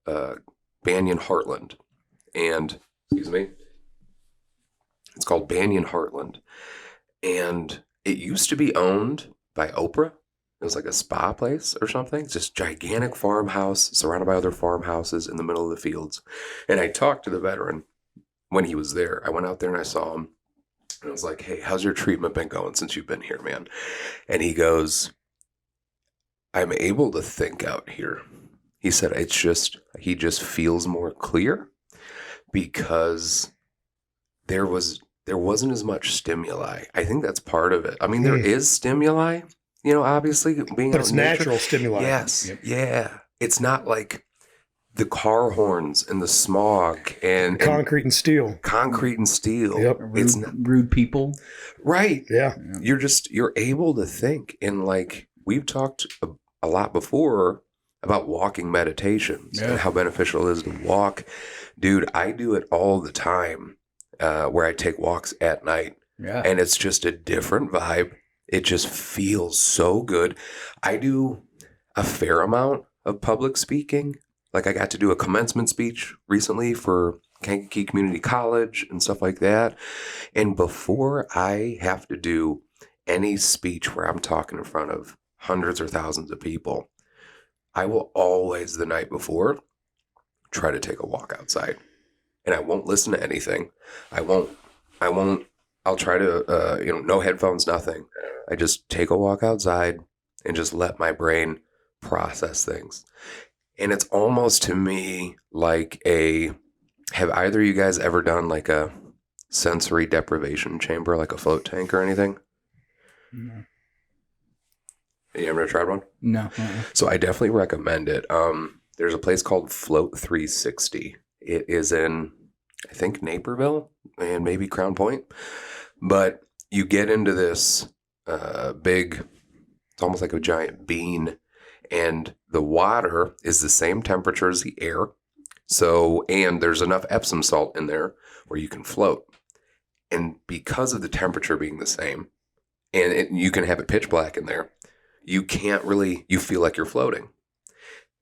[SPEAKER 1] Banyan Heartland. And, it's called Banyan Heartland. And it used to be owned by Oprah. It was like a spa place or something. It's just gigantic farmhouse surrounded by other farmhouses in the middle of the fields. And I talked to the veteran when he was there. I went out there and I saw him. And I was like, hey, how's your treatment been going since you've been here, man? And he goes, I'm able to think out here. He said he just feels more clear because there wasn't as much stimuli. I think that's part of it. I mean, there is stimuli, obviously being,
[SPEAKER 3] but it's natural stimuli.
[SPEAKER 1] Yes. Yep. Yeah. It's not like the car horns and the smog and
[SPEAKER 3] concrete and steel.
[SPEAKER 1] Yep. It's
[SPEAKER 4] rude people.
[SPEAKER 1] Right.
[SPEAKER 3] Yeah.
[SPEAKER 1] You're able to think. And like we've talked a lot before about walking meditations and how beneficial it is to walk. Dude, I do it all the time where I take walks at night. Yeah. And it's just a different vibe. It just feels so good. I do a fair amount of public speaking. Like I got to do a commencement speech recently for Kankakee Community College and stuff like that. And before I have to do any speech where I'm talking in front of hundreds or thousands of people, I will always the night before try to take a walk outside. And I won't listen to anything. I'll try to, no headphones, nothing. I just take a walk outside and just let my brain process things. And it's almost to me like have either of you guys ever done like a sensory deprivation chamber, like a float tank or anything? No. You ever tried one?
[SPEAKER 4] No.
[SPEAKER 1] So I definitely recommend it. there's a place called Float 360. It is in, I think, Naperville and maybe Crown Point. But you get into this big, it's almost like a giant bean, and the water is the same temperature as the air. So, and there's enough Epsom salt in there where you can float. And because of the temperature being the same, and you can have it pitch black in there, you can't really, you feel like you're floating.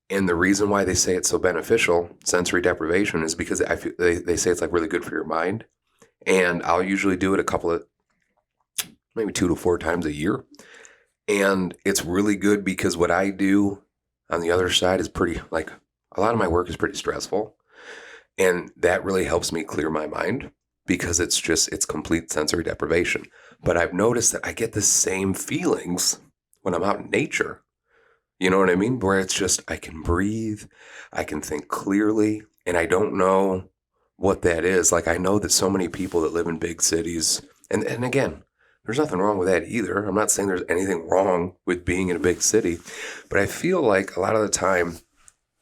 [SPEAKER 1] And the reason why they say it's so beneficial, sensory deprivation, is because they say it's like really good for your mind. And I'll usually do it maybe 2 to 4 times a year. And it's really good because what I do on the other side is pretty, like, a lot of my work is pretty stressful. And that really helps me clear my mind because it's complete sensory deprivation. But I've noticed that I get the same feelings when I'm out in nature. You know what I mean? Where it's just, I can breathe, I can think clearly, and I don't know what that is. Like, I know that so many people that live in big cities, and again, there's nothing wrong with that either. I'm not saying there's anything wrong with being in a big city, but I feel like a lot of the time,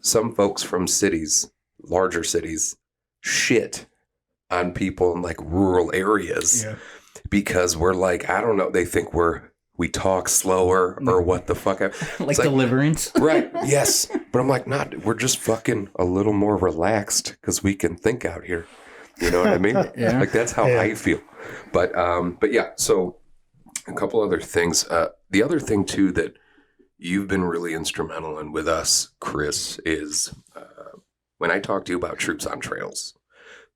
[SPEAKER 1] some folks from cities, larger cities, shit on people in like rural areas because we're like, I don't know, they think we talk slower or what the fuck.
[SPEAKER 4] Like Deliverance.
[SPEAKER 1] Right. Yes. But I'm like, we're just fucking a little more relaxed because we can think out here. You know what I mean?
[SPEAKER 4] Yeah.
[SPEAKER 1] Like that's how I feel. But yeah, so a couple other things. The other thing too that you've been really instrumental in with us, Chris, is when I talked to you about Troops on Trails.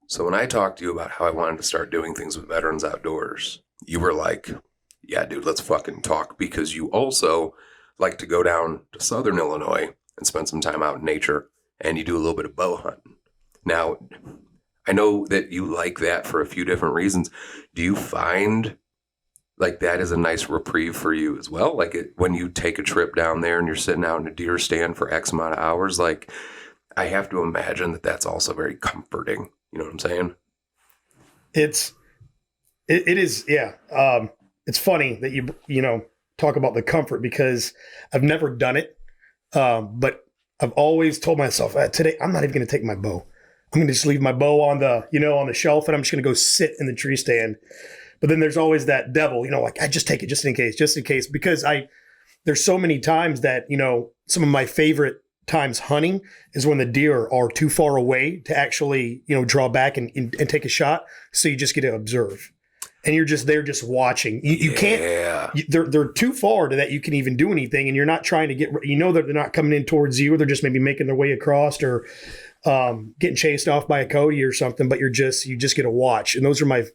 [SPEAKER 1] So when I talked to you about how I wanted to start doing things with Veterans Outdoors, you were like, yeah, dude, let's fucking talk, because you also like to go down to Southern Illinois and spend some time out in nature, and you do a little bit of bow hunting. Now, I know that you like that for a few different reasons. Do you find like that is a nice reprieve for you as well? Like when you take a trip down there and you're sitting out in a deer stand for X amount of hours, like I have to imagine that that's also very comforting. You know what I'm saying?
[SPEAKER 3] It is. Yeah. It's funny that you talk about the comfort, because I've never done it. But I've always told myself today, I'm not even going to take my bow. I'm going to just leave my bow on the shelf, and I'm just going to go sit in the tree stand. But then there's always that devil, like I just take it just in case, because there's so many times that, some of my favorite times hunting is when the deer are too far away to actually, draw back and take a shot. So you just get to observe, and you're just there just watching. You can't, they're too far to that you can even do anything. And you're not trying to that they're not coming in towards you, or they're just maybe making their way across, or getting chased off by a coyote or something, but you just get to watch. And those are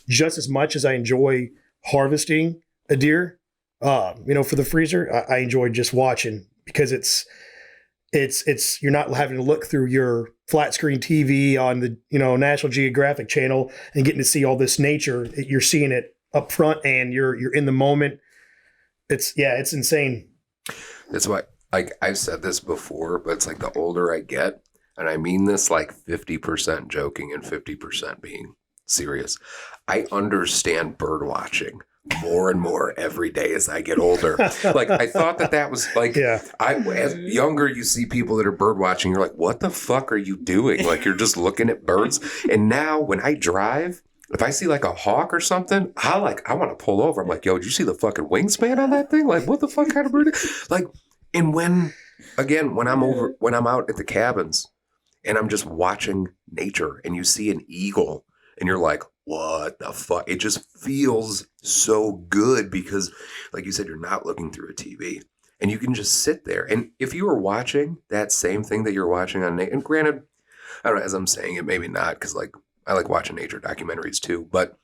[SPEAKER 3] just as much as I enjoy harvesting a deer, for the freezer, I enjoy just watching, because it's you're not having to look through your flat screen TV on the, National Geographic channel and getting to see all this nature. You're seeing it up front, and you're in the moment. It's insane.
[SPEAKER 1] That's why, like I've said this before, but it's like the older I get, and I mean this like 50% joking and 50% being serious, I understand bird watching more and more every day as I get older. Like I thought that was like, as younger, you see people that are bird watching, you're like, what the fuck are you doing? Like you're just looking at birds. And now when I drive, if I see like a hawk or something, I want to pull over. I'm like, yo, did you see the fucking wingspan on that thing? Like what the fuck kind of bird? Like, and when I'm out at the cabins and I'm just watching nature, and you see an eagle, and you're like, what the fuck? It just feels so good, because like you said, you're not looking through a TV, and you can just sit there. And if you were watching that same thing that you're watching on, and granted, I don't know, as I'm saying it, maybe not, because like I like watching nature documentaries too, but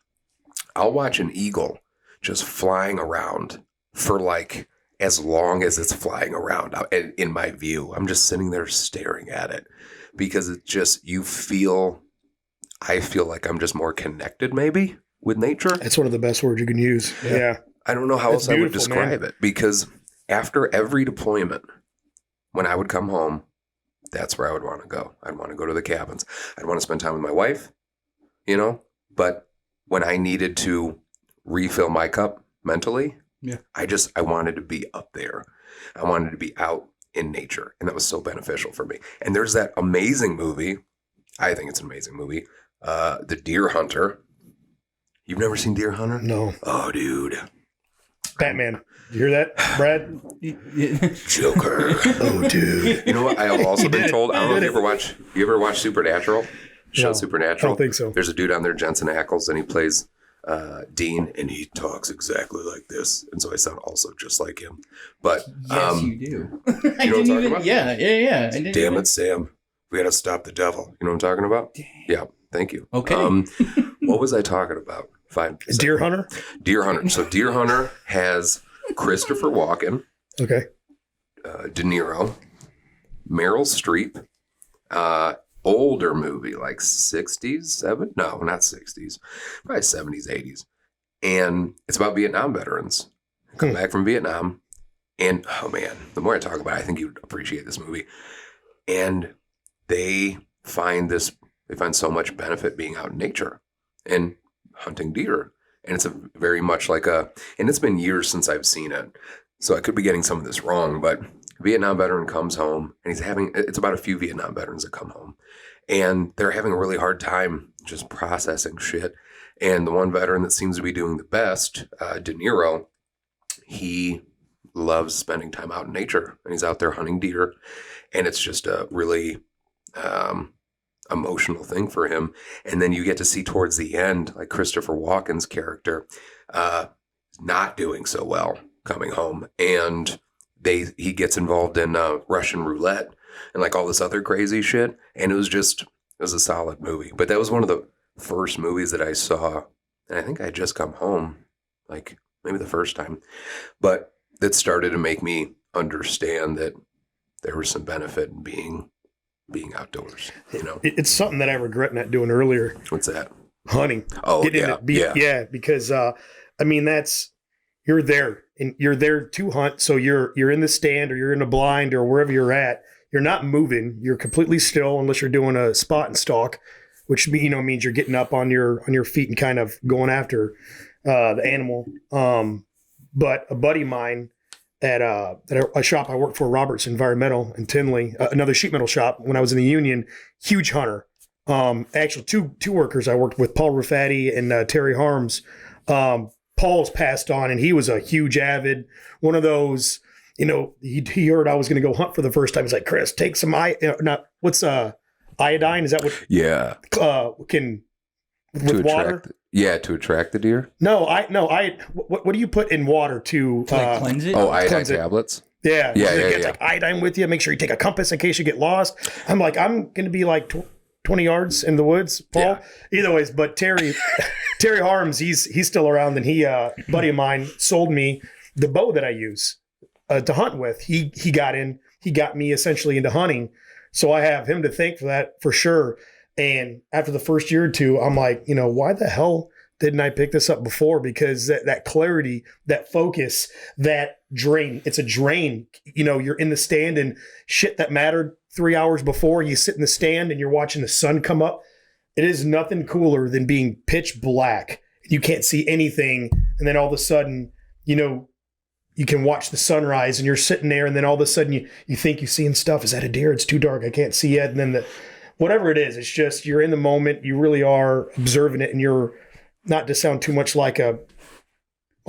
[SPEAKER 1] I'll watch an eagle just flying around for like as long as it's flying around in my view. I'm just sitting there staring at it, because it's just, I feel like I'm just more connected maybe with nature.
[SPEAKER 3] It's one of the best words you can use. Yeah.
[SPEAKER 1] I don't know how else I would describe it, because after every deployment, when I would come home, that's where I would want to go. I'd want to go to the cabins. I'd want to spend time with my wife, but when I needed to refill my cup mentally, I wanted to be up there. I wanted to be out in nature. And that was so beneficial for me. And there's that amazing movie. I think it's an amazing movie. The Deer Hunter. You've never seen Deer Hunter?
[SPEAKER 3] No.
[SPEAKER 1] Oh, dude.
[SPEAKER 3] Batman. You hear that, Brad?
[SPEAKER 1] Joker. Oh, dude. You know what? I have also been told. I don't know if you ever watch Supernatural? Show
[SPEAKER 3] No,
[SPEAKER 1] Supernatural?
[SPEAKER 3] I don't think so.
[SPEAKER 1] There's a dude on there, Jensen Ackles, and he plays Dean, and he talks exactly like this. And so I sound also just like him. But
[SPEAKER 4] Yes, you do.
[SPEAKER 1] You know what I'm talking about?
[SPEAKER 4] Yeah. I didn't
[SPEAKER 1] damn
[SPEAKER 4] even-
[SPEAKER 1] it, Sam. We got to stop the devil. You know what I'm talking about? Yeah. Thank you.
[SPEAKER 4] Okay.
[SPEAKER 1] What was I talking about?
[SPEAKER 3] Deer Hunter?
[SPEAKER 1] Deer Hunter. So Deer Hunter has Christopher Walken,
[SPEAKER 3] Okay.
[SPEAKER 1] De Niro, Meryl Streep, older movie, like 60s, no, not 60s, probably 70s, 80s. And it's about Vietnam veterans. Come back from Vietnam. And, oh man, the more I talk about it, I think you'd appreciate this movie. And they find so much benefit being out in nature and hunting deer. And it's very much like and it's been years since I've seen it. So I could be getting some of this wrong, but Vietnam veteran comes home and it's about a few Vietnam veterans that come home and they're having a really hard time just processing shit. And the one veteran that seems to be doing the best, De Niro, he loves spending time out in nature and he's out there hunting deer. And it's just a really emotional thing for him. And then you get to see towards the end, like Christopher Walken's character, not doing so well coming home. And he gets involved in Russian roulette and like all this other crazy shit. And it was a solid movie. But that was one of the first movies that I saw. And I think I had just come home, like maybe the first time. But that started to make me understand that there was some benefit in being outdoors, you know.
[SPEAKER 3] It's something that I regret not doing earlier.
[SPEAKER 1] What's that?
[SPEAKER 3] Hunting.
[SPEAKER 1] Oh,
[SPEAKER 3] Yeah, because I mean you're there and you're there to hunt. So you're in the stand or you're in a blind or wherever you're at. You're not moving. You're completely still unless you're doing a spot and stalk, which means you're getting up on your feet and kind of going after the animal. But a buddy of mine at a shop I worked for, Roberts Environmental in Tinley, another sheet metal shop when I was in the union, huge hunter. Actually, two workers I worked with, Paul Rafati and Terry Harms. Paul's passed on, and he was a huge avid, one of those, he heard I was going to go hunt for the first time. He's like, Chris, take some what's iodine? Is that what?
[SPEAKER 1] Yeah.
[SPEAKER 3] Can with water?
[SPEAKER 1] To attract the deer.
[SPEAKER 3] What do you put in water to
[SPEAKER 4] like cleanse it?
[SPEAKER 1] Oh, iodine
[SPEAKER 3] cleanse it.
[SPEAKER 1] tablets.
[SPEAKER 3] Yeah.
[SPEAKER 1] Yeah.
[SPEAKER 3] Like iodine with you. Make sure you take a compass in case you get lost. I'm like, I'm going to be like 20 yards in the woods, Paul.
[SPEAKER 1] Yeah.
[SPEAKER 3] Either ways, but Terry Harms, he's still around, and he buddy of mine sold me the bow that I use to hunt with. He got me essentially into hunting. So I have him to thank for that for sure. And after the first year or two, I'm like, why the hell didn't I pick this up before? Because that clarity, that focus, that drain, it's a drain. You're in the stand and shit that mattered 3 hours before, you sit in the stand and you're watching the sun come up. It is nothing cooler than being pitch black. You can't see anything. And then all of a sudden, you can watch the sunrise and you're sitting there and then all of a sudden you think you're seeing stuff. Is that a deer? It's too dark. I can't see it. And then whatever it is, it's just, you're in the moment. You really are observing it, and you're not to sound too much like I'm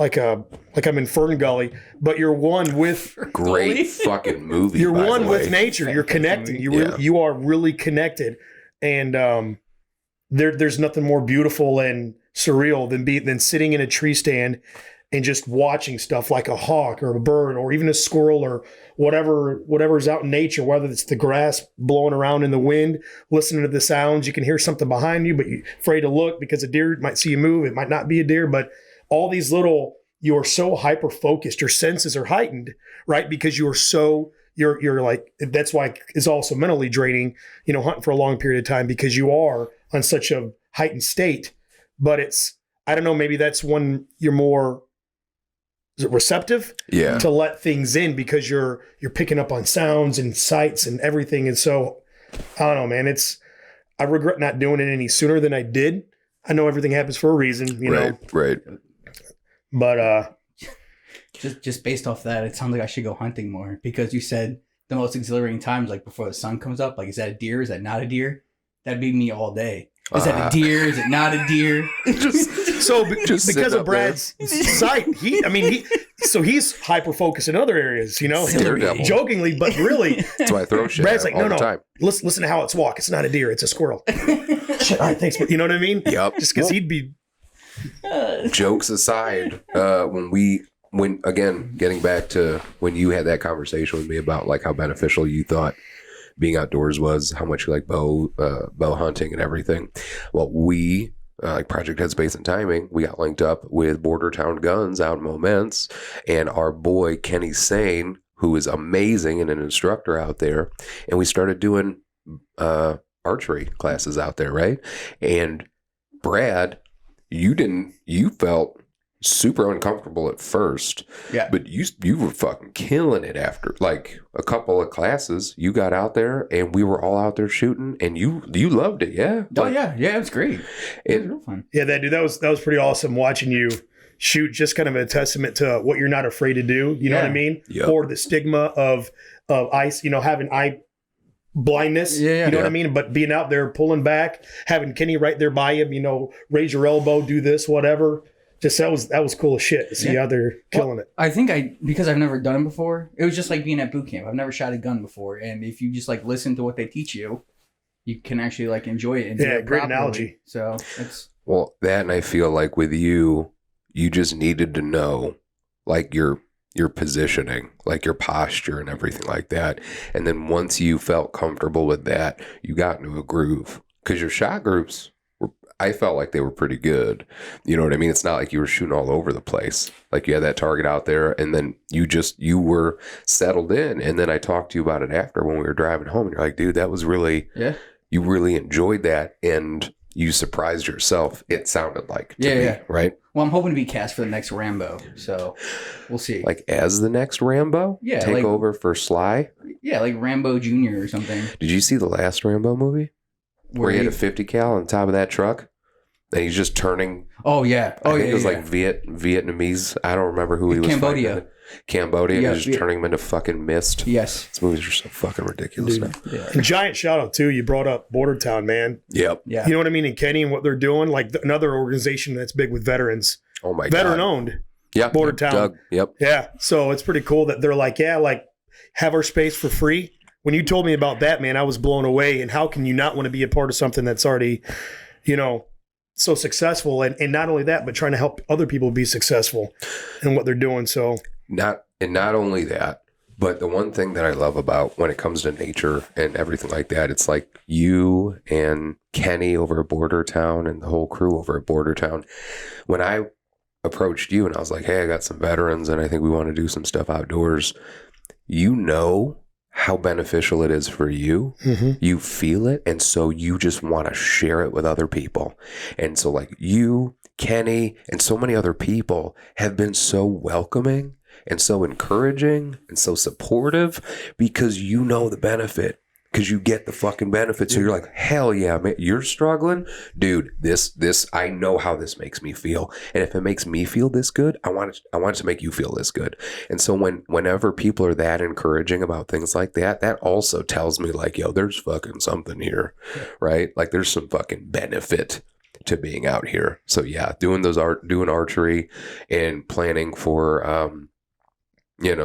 [SPEAKER 3] in Fern Gully, but you're one with
[SPEAKER 1] great fucking movie.
[SPEAKER 3] You're
[SPEAKER 1] by
[SPEAKER 3] one
[SPEAKER 1] the
[SPEAKER 3] with
[SPEAKER 1] way.
[SPEAKER 3] nature. You're connected.
[SPEAKER 1] Yeah.
[SPEAKER 3] You are really connected. And there's nothing more beautiful and surreal than sitting in a tree stand and just watching stuff like a hawk or a bird or even a squirrel or whatever's out in nature, whether it's the grass blowing around in the wind, listening to the sounds. You can hear something behind you, but you're afraid to look because a deer might see you move. It might not be a deer, but all these you are so hyper focused. Your senses are heightened, right? Because you're like, that's why it's also mentally draining, hunting for a long period of time because you are on such a heightened state. But I don't know, maybe that's when you're more receptive to let things in because you're picking up on sounds and sights and everything. And so I don't know, man, I regret not doing it any sooner than I did. I know everything happens for a reason, know.
[SPEAKER 1] Right.
[SPEAKER 3] But
[SPEAKER 4] just based off that, it sounds like I should go hunting more because you said the most exhilarating times, like before the sun comes up. Like, is that a deer? Is that not a deer? That'd be me all day. Is that a deer? Is it not a deer?
[SPEAKER 3] Just because of Brad's sight, he's hyper focused in other areas, you know, jokingly, but really,
[SPEAKER 1] that's why I throw shit.
[SPEAKER 3] Brad's like, no,
[SPEAKER 1] time.
[SPEAKER 3] listen to how it's walk. It's not a deer, it's a squirrel. Shit, all right, thanks, you know what I mean?
[SPEAKER 1] Yep.
[SPEAKER 3] Just because he'd be.
[SPEAKER 1] Jokes aside, when again, getting back to when you had that conversation with me about like how beneficial you thought being outdoors was, how much you like bow hunting and everything. Well, we like Project Headspace and Timing, we got linked up with Border Town Guns out in Moments, and our boy Kenny Sane, who is amazing and an instructor out there, and we started doing archery classes out there, right? And Brad, you felt super uncomfortable at first, but you were fucking killing it after like a couple of classes. You got out there and we were all out there shooting, and you loved it.
[SPEAKER 4] It was great. It was real fun.
[SPEAKER 3] That was pretty awesome watching you shoot. Just kind of a testament to what you're not afraid to do, you know what I mean? Or the stigma of ice, you know, having eye blindness, you know what I mean? But being out there pulling back, having Kenny right there by him, you know, raise your elbow, do this, whatever. Just that was cool as shit to see how they're killing it.
[SPEAKER 4] I think because I've never done it before, it was just like being at boot camp. I've never shot a gun before, and if you just like listen to what they teach you, you can actually like enjoy it. And do it
[SPEAKER 3] great
[SPEAKER 4] properly.
[SPEAKER 3] Analogy.
[SPEAKER 4] So it's
[SPEAKER 1] that, and I feel like with you just needed to know like your positioning, like your posture and everything like that. And then once you felt comfortable with that, you got into a groove, because your shot groups, I felt like they were pretty good. You know what I mean? It's not like you were shooting all over the place. Like you had that target out there, and then you were settled in. And then I talked to you about it after when we were driving home, and you're like, dude, that was really, you really enjoyed that, and you surprised yourself. It sounded like to me, right?
[SPEAKER 4] Well, I'm hoping to be cast for the next Rambo, so we'll see.
[SPEAKER 1] Like as the next Rambo?
[SPEAKER 4] Yeah.
[SPEAKER 1] Take over for Sly?
[SPEAKER 4] Yeah, like Rambo Jr. or something.
[SPEAKER 1] Did you see the last Rambo movie? Where he had a 50 cal on top of that truck? And he's just turning.
[SPEAKER 4] Oh, yeah.
[SPEAKER 1] I think it was like Vietnamese. I don't remember who he was.
[SPEAKER 4] Cambodia.
[SPEAKER 1] And he's just turning him into fucking mist.
[SPEAKER 4] Yes.
[SPEAKER 1] These movies are so fucking ridiculous now.
[SPEAKER 3] Yeah. Giant shout out, too. You brought up Border Town, man.
[SPEAKER 1] Yep.
[SPEAKER 4] Yeah.
[SPEAKER 3] You know what I mean? And Kenny and what they're doing. Like another organization that's big with veterans.
[SPEAKER 1] Oh, my God.
[SPEAKER 3] Veteran owned.
[SPEAKER 1] Yeah.
[SPEAKER 3] Border Town.
[SPEAKER 1] Doug. Yep.
[SPEAKER 3] Yeah. So it's pretty cool that they're like, have our space for free. When you told me about that, man, I was blown away. And how can you not want to be a part of something that's already, you know, so successful, and not only that, but trying to help other people be successful in what they're doing. So
[SPEAKER 1] not only that, but the one thing that I love about when it comes to nature and everything like that, it's like you and Kenny over at Border Town and the whole crew over at Border Town. When I approached you and I was like, hey, I got some veterans and I think we want to do some stuff outdoors, you know how beneficial it is for you.
[SPEAKER 3] Mm-hmm.
[SPEAKER 1] You feel it, and so you just want to share it with other people. And so like you, Kenny, and so many other people have been so welcoming and so encouraging and so supportive, because you know the benefit, because you get the fucking benefit. So you're like, hell yeah, man, you're struggling, dude. This I know how this makes me feel, and if it makes me feel this good, I want it to make you feel this good. And so whenever people are that encouraging about things like that, that also tells me like, yo, there's fucking something here, right? Like there's some fucking benefit to being out here. So yeah, doing archery and planning for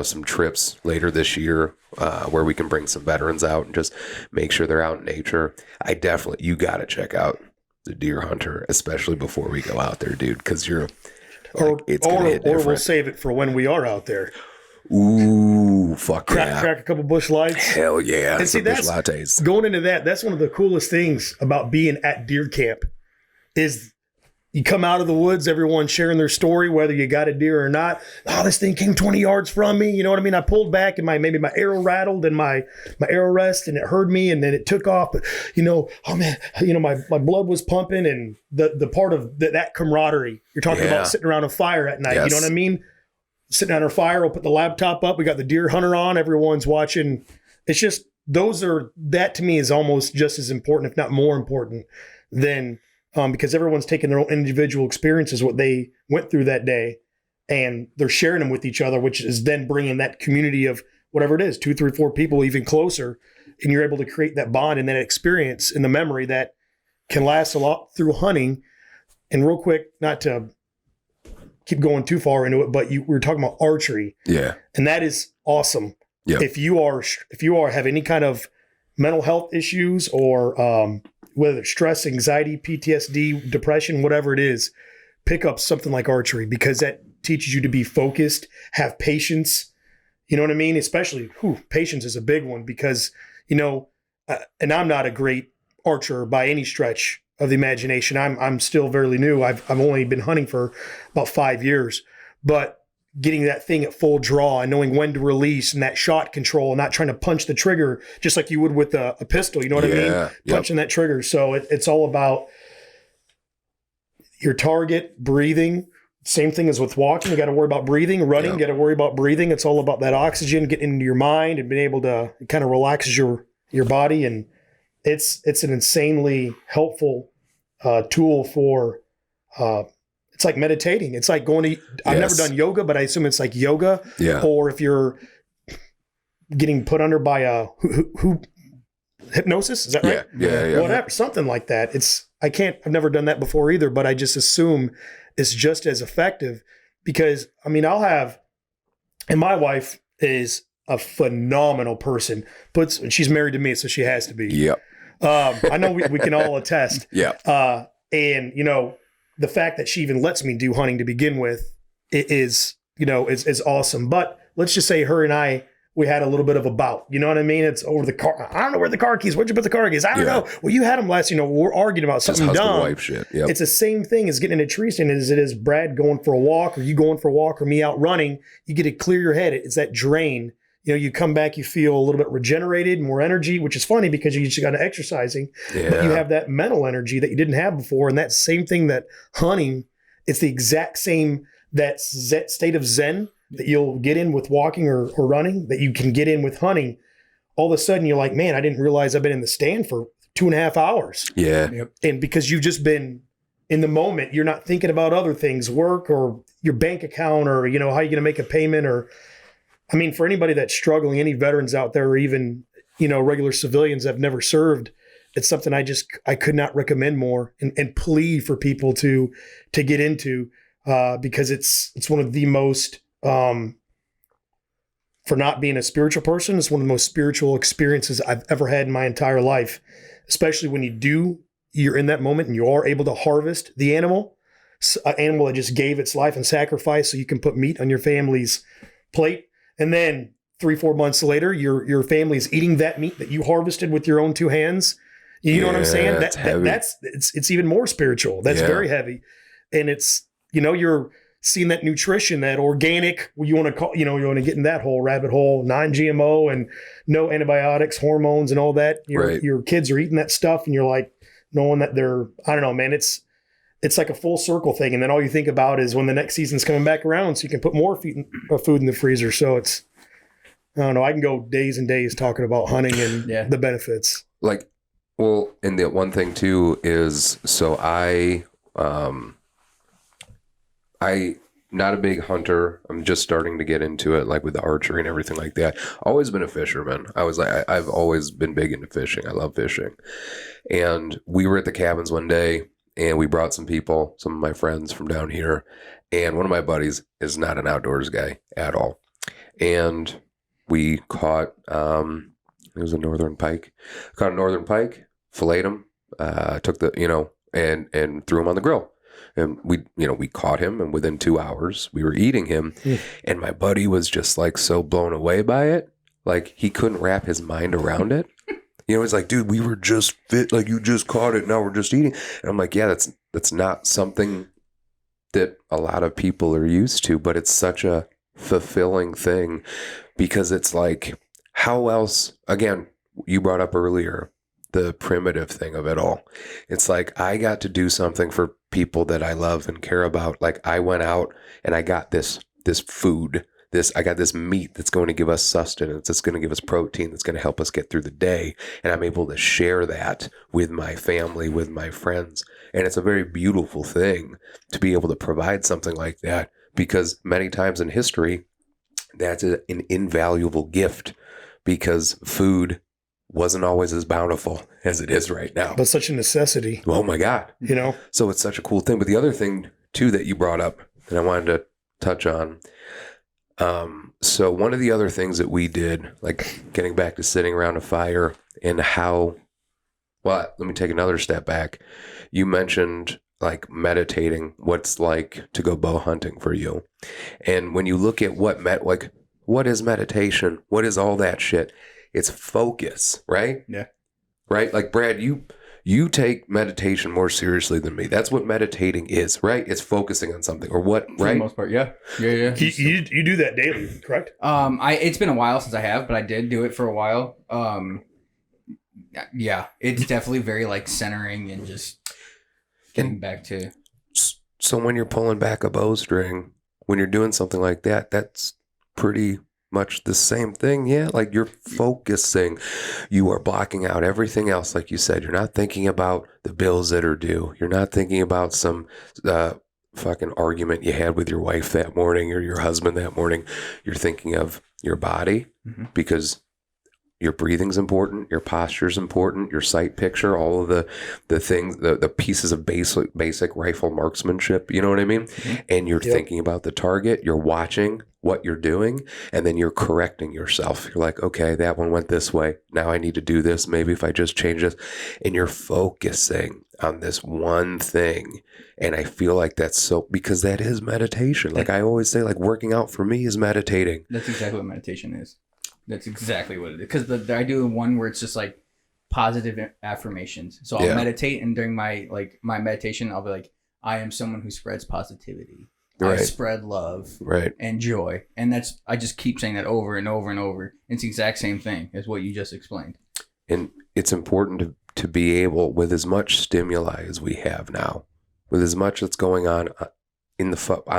[SPEAKER 1] some trips later this year where we can bring some veterans out and just make sure they're out in nature. You got to check out the Deer Hunter, especially before we go out there, dude, because it's going to hit different.
[SPEAKER 3] Or we'll save it for when we are out there.
[SPEAKER 1] Ooh, fuck
[SPEAKER 3] crack a couple bush lights.
[SPEAKER 1] Hell yeah.
[SPEAKER 3] And see,
[SPEAKER 1] bush lattes.
[SPEAKER 3] Going into that's one of the coolest things about being at deer camp is you come out of the woods, everyone sharing their story, whether you got a deer or not. Oh, this thing came 20 yards from me. You know what I mean? I pulled back and maybe my arrow rattled and my arrow rest and it heard me and then it took off. But, oh man, my blood was pumping, and the part of that camaraderie. You're talking about sitting around a fire at night. Yes. You know what I mean? Sitting on our fire, we'll put the laptop up. We got the Deer Hunter on. Everyone's watching. It's just, that to me is almost just as important, if not more important than, because everyone's taking their own individual experiences, what they went through that day, and they're sharing them with each other, which is then bringing that community of whatever it is, 2, 3, 4 people, even closer. And you're able to create that bond and that experience and the memory that can last a lot through hunting. And real quick, not to keep going too far into it, but we were talking about archery.
[SPEAKER 1] Yeah.
[SPEAKER 3] And that is awesome.
[SPEAKER 1] Yeah.
[SPEAKER 3] If you are have any kind of mental health issues or whether it's stress, anxiety, PTSD, depression, whatever it is, pick up something like archery because that teaches you to be focused, have patience. You know what I mean? Especially, patience is a big one because, and I'm not a great archer by any stretch of the imagination. I'm still fairly new. I've only been hunting for about 5 years, but getting that thing at full draw and knowing when to release and that shot control and not trying to punch the trigger just like you would with a pistol. You know what I mean?
[SPEAKER 1] Yep.
[SPEAKER 3] Punching that trigger. So it's all about your target, breathing. Same thing as with walking. You got to worry about breathing. Running, you got to worry about breathing. It's all about that oxygen getting into your mind and being able to it kind of relaxes your body. And it's an insanely helpful tool for it's like meditating. It's like going to, I've never done yoga, but I assume it's like yoga.
[SPEAKER 1] Yeah.
[SPEAKER 3] Or if you're getting put under by a hypnosis, is that right?
[SPEAKER 1] Yeah.
[SPEAKER 3] Whatever, something like that. I've never done that before either, but I just assume it's just as effective because and my wife is a phenomenal person. She's married to me, so she has to be.
[SPEAKER 1] Yep.
[SPEAKER 3] I know we can all attest.
[SPEAKER 1] Yeah.
[SPEAKER 3] And the fact that she even lets me do hunting to begin with is awesome. But let's just say her and we had a little bit of a bout. You know what I mean? It's over the car. I don't know where the car keys. Where'd you put the car keys? I don't know. Well, you had them last. We're arguing about something dumb.
[SPEAKER 1] Wife shit. Yep.
[SPEAKER 3] It's the same thing as getting in a tree stand as it is Brad going for a walk or you going for a walk or me out running. You get to clear your head. It's that drain. You come back, you feel a little bit regenerated, more energy, which is funny because you just got to exercising.
[SPEAKER 1] Yeah.
[SPEAKER 3] But you have that mental energy that you didn't have before. And that same thing that hunting, it's the exact same, that state of zen that you'll get in with walking or running that you can get in with hunting. All of a sudden you're like, man, I didn't realize I've been in the stand for 2.5 hours.
[SPEAKER 1] Yeah.
[SPEAKER 4] Yep.
[SPEAKER 3] And because you've just been in the moment, you're not thinking about other things, work or your bank account or, how you're going to make a payment or, for anybody that's struggling, any veterans out there, or even, regular civilians that have never served, it's something I could not recommend more and plead for people to get into because it's one of the most, for not being a spiritual person, it's one of the most spiritual experiences I've ever had in my entire life, especially when you're in that moment and you are able to harvest the animal, an animal that just gave its life and sacrifice so you can put meat on your family's plate. And then 3-4 months later, your family's eating that meat that you harvested with your own 2 hands. You know what I'm saying? It's even more spiritual. That's very heavy. And it's, you're seeing that nutrition, that organic, you want to get in that whole rabbit hole, non-GMO and no antibiotics, hormones and all that. Your kids are eating that stuff and you're like, knowing that I don't know, man, it's like a full circle thing. And then all you think about is when the next season's coming back around so you can put more food in the freezer. So I don't know, I can go days and days talking about hunting and the benefits.
[SPEAKER 1] And the one thing too is, so I not a big hunter. I'm just starting to get into it, like with the archery and everything like that. Always been a fisherman. I've always been big into fishing. I love fishing. And we were at the cabins one day and we brought some of my friends from down here. And one of my buddies is not an outdoors guy at all. And we caught, it was a northern pike. Caught a northern pike, filleted him, took and threw him on the grill. And we caught him, and within 2 hours we were eating him. And my buddy was just like so blown away by it. Like he couldn't wrap his mind around it. He's like, dude, we were just fit. Like you just caught it. Now we're just eating. And I'm like, yeah, that's not something that a lot of people are used to, but it's such a fulfilling thing because it's like, how else, again, you brought up earlier, the primitive thing of it all. It's like, I got to do something for people that I love and care about. Like I went out and I got this food, I got this meat that's going to give us sustenance. It's going to give us protein. That's going to help us get through the day. And I'm able to share that with my family, with my friends. And it's a very beautiful thing to be able to provide something like that because many times in history, That's an invaluable gift because food wasn't always as bountiful as it is right now.
[SPEAKER 3] But such a necessity,
[SPEAKER 1] Oh my God. So it's such a cool thing. But the other thing too that you brought up and I wanted to touch on. So one of the other things that we did, like getting back to sitting around a fire and how, well, let me take another step back. You mentioned like meditating, what's like to go bow hunting for you. And when you look at what is meditation? What is all that shit? It's focus, right?
[SPEAKER 4] Yeah.
[SPEAKER 1] Right? Like Brad, you take meditation more seriously than me. That's what meditating is, right? It's focusing on something or what,
[SPEAKER 4] For
[SPEAKER 1] right?
[SPEAKER 4] the most part, yeah.
[SPEAKER 3] You do that daily, correct?
[SPEAKER 4] It's been a while since I have, but I did do it for a while. Yeah, it's definitely very like centering and just getting back to.
[SPEAKER 1] So when you're pulling back a bowstring, when you're doing something like that, that's pretty much the same thing. Yeah, like you're focusing, you are blocking out everything else. Like you said, you're not thinking about the bills that are due. You're not thinking about some fucking argument you had with your wife that morning or your husband that morning. You're thinking of your body because your breathing's important, your posture's important, your sight picture, all of the things, the pieces of basic rifle marksmanship, you know what I mean? And you're thinking about the target, you're watching what you're doing, and then you're correcting yourself. You're like, okay, that one went this way. Now I need to do this. Maybe if I just change this. And you're focusing on this one thing. And I feel like that's so, because that is meditation. Like I always say, like working out for me is meditating.
[SPEAKER 4] That's exactly what meditation is. That's exactly what it is. Because I do one where it's just like positive affirmations. So I'll meditate, and during my meditation, I'll be like, I am someone who spreads positivity. Right. I spread love and joy. And I just keep saying that over and over and over. It's the exact same thing as what you just explained.
[SPEAKER 1] And it's important to be able, with as much stimuli as we have now, with as much that's going on on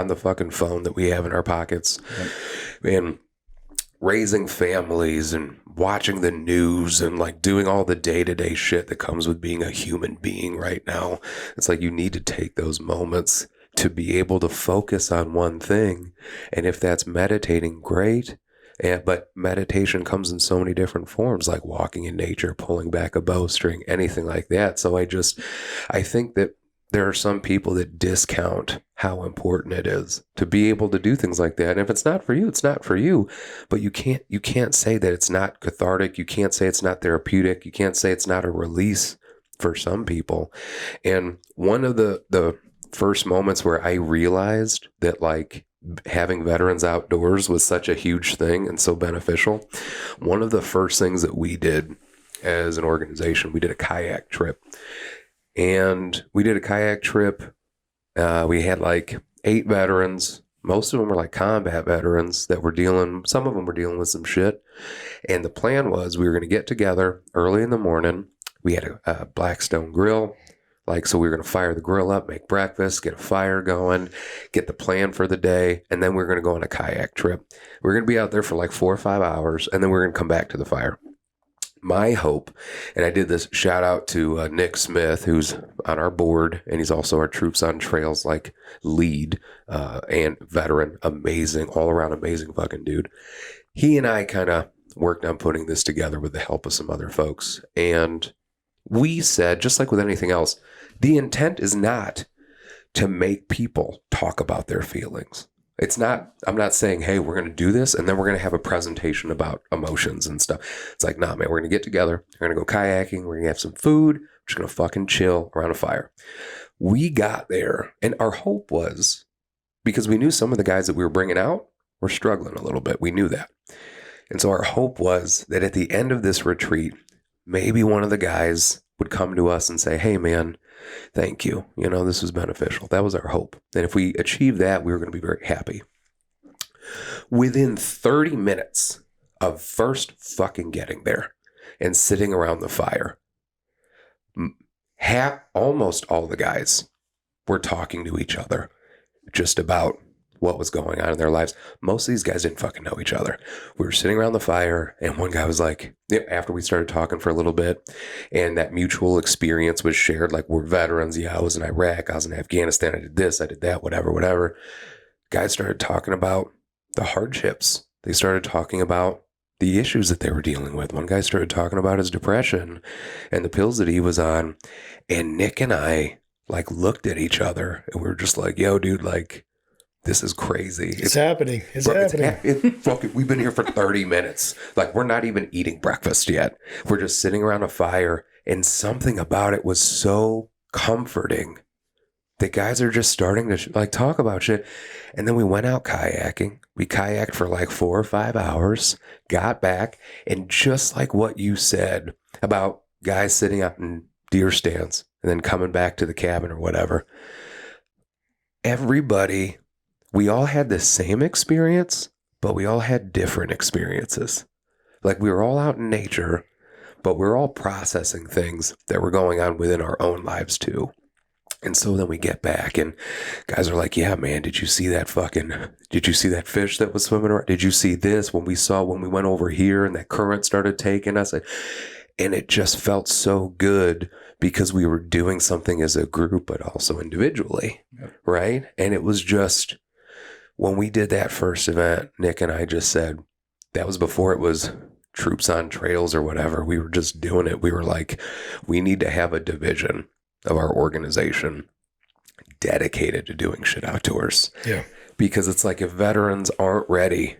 [SPEAKER 1] the fucking phone that we have in our pockets, and raising families and watching the news and like doing all the day-to-day shit that comes with being a human being right now. It's like you need to take those moments to be able to focus on one thing. And if that's meditating, great. But meditation comes in so many different forms, like walking in nature, pulling back a bowstring, anything like that. So I think that there are some people that discount how important it is to be able to do things like that. And if it's not for you, it's not for you. But you can't say that it's not cathartic. You can't say it's not therapeutic. You can't say it's not a release for some people. And one of the first moments where I realized that like having veterans outdoors was such a huge thing and so beneficial. One of the first things that we did as an organization, we did a kayak trip. And we did a kayak trip. We had like 8 veterans. Most of them were like combat veterans that some of them were dealing with some shit. And the plan was we were going to get together early in the morning. We had a Blackstone grill. So we were going to fire the grill up, make breakfast, get a fire going, get the plan for the day. And then we were going to go on a kayak trip. We were going to be out there for like 4 or 5 hours. And then we were going to come back to the fire. My hope, and I did this shout out to Nick Smith, who's on our board, and he's also our Troops on Trails lead and veteran, amazing, all around amazing fucking dude. He and I kind of worked on putting this together with the help of some other folks. And we said, just like with anything else, the intent is not to make people talk about their feelings. It's not, I'm not saying, hey, we're going to do this and then we're going to have a presentation about emotions and stuff. It's like, nah, man, we're going to get together. We're going to go kayaking. We're going to have some food. We're just going to fucking chill around a fire. We got there, and our hope was, because we knew some of the guys that we were bringing out were struggling a little bit. We knew that. And so our hope was that at the end of this retreat, maybe one of the guys would come to us and say, hey, man, thank you. This was beneficial. That was our hope. And if we achieved that, we were going to be very happy. Within 30 minutes of first fucking getting there and sitting around the fire, almost all the guys were talking to each other just about what was going on in their lives. Most of these guys didn't fucking know each other. We were sitting around the fire, and one guy was like, after we started talking for a little bit, and that mutual experience was shared, like, we're veterans. Yeah, I was in Iraq, I was in Afghanistan, I did this, I did that, whatever. Guys started talking about the hardships they started talking about the issues that they were dealing with. One guy started talking about his depression and the pills that he was on. And Nick and I like looked at each other and we were just like, yo, dude, like, this is crazy.
[SPEAKER 3] It's happening. It's happening.
[SPEAKER 1] Fucking, we've been here for 30 minutes. Like, we're not even eating breakfast yet. We're just sitting around a fire, and something about it was so comforting. The guys are just starting to like talk about shit. And then we went out kayaking. We kayaked for like 4 or 5 hours, got back, and just like what you said about guys sitting out in deer stands and then coming back to the cabin or whatever, everybody, we all had the same experience, but we all had different experiences. Like, we were all out in nature, but we're all processing things that were going on within our own lives too. And so then we get back and guys are like, yeah, man, did you see that fish that was swimming around? Did you see this when we went over here and that current started taking us? And it just felt so good because we were doing something as a group, but also individually. Yep. Right. And it was just, when we did that first event, Nick and I just said, that was before it was troops on trails or whatever. We were just doing it. We were like, we need to have a division of our organization dedicated to doing shit outdoors.
[SPEAKER 3] Yeah.
[SPEAKER 1] Because it's like, if veterans aren't ready,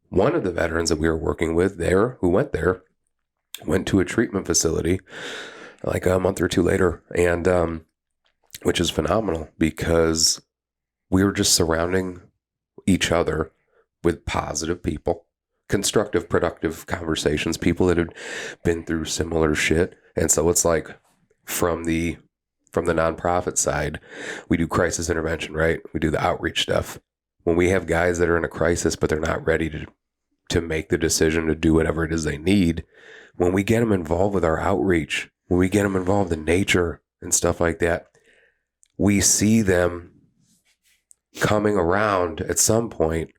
[SPEAKER 1] one of the veterans that we were working with there, who went to a treatment facility like a month or two later. And, which is phenomenal because we were just surrounding each other with positive people, constructive, productive conversations, people that had been through similar shit. And so it's like, from the nonprofit side, we do crisis intervention, right? We do the outreach stuff. When we have guys that are in a crisis, but they're not ready to make the decision to do whatever it is they need, when we get them involved with our outreach, when we get them involved in nature and stuff like that, we see them coming around at some point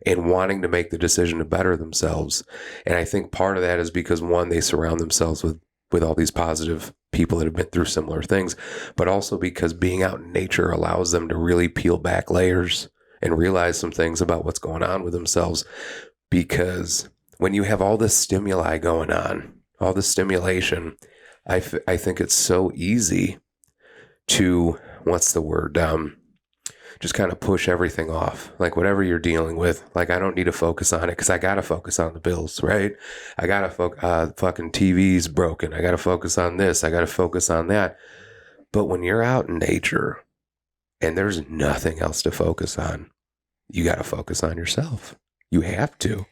[SPEAKER 1] and wanting to make the decision to better themselves. And I think part of that is because, one, they surround themselves with all these positive people that have been through similar things, but also because being out in nature allows them to really peel back layers and realize some things about what's going on with themselves. Because when you have all this stimuli going on, all this stimulation, I think it's so easy to, what's the word, just kind of push everything off. Like, whatever you're dealing with, like, I don't need to focus on it because I got to focus on the bills, right? I got to fucking TV's broken. I got to focus on this. I got to focus on that. But when you're out in nature and there's nothing else to focus on, you got to focus on yourself. You have to.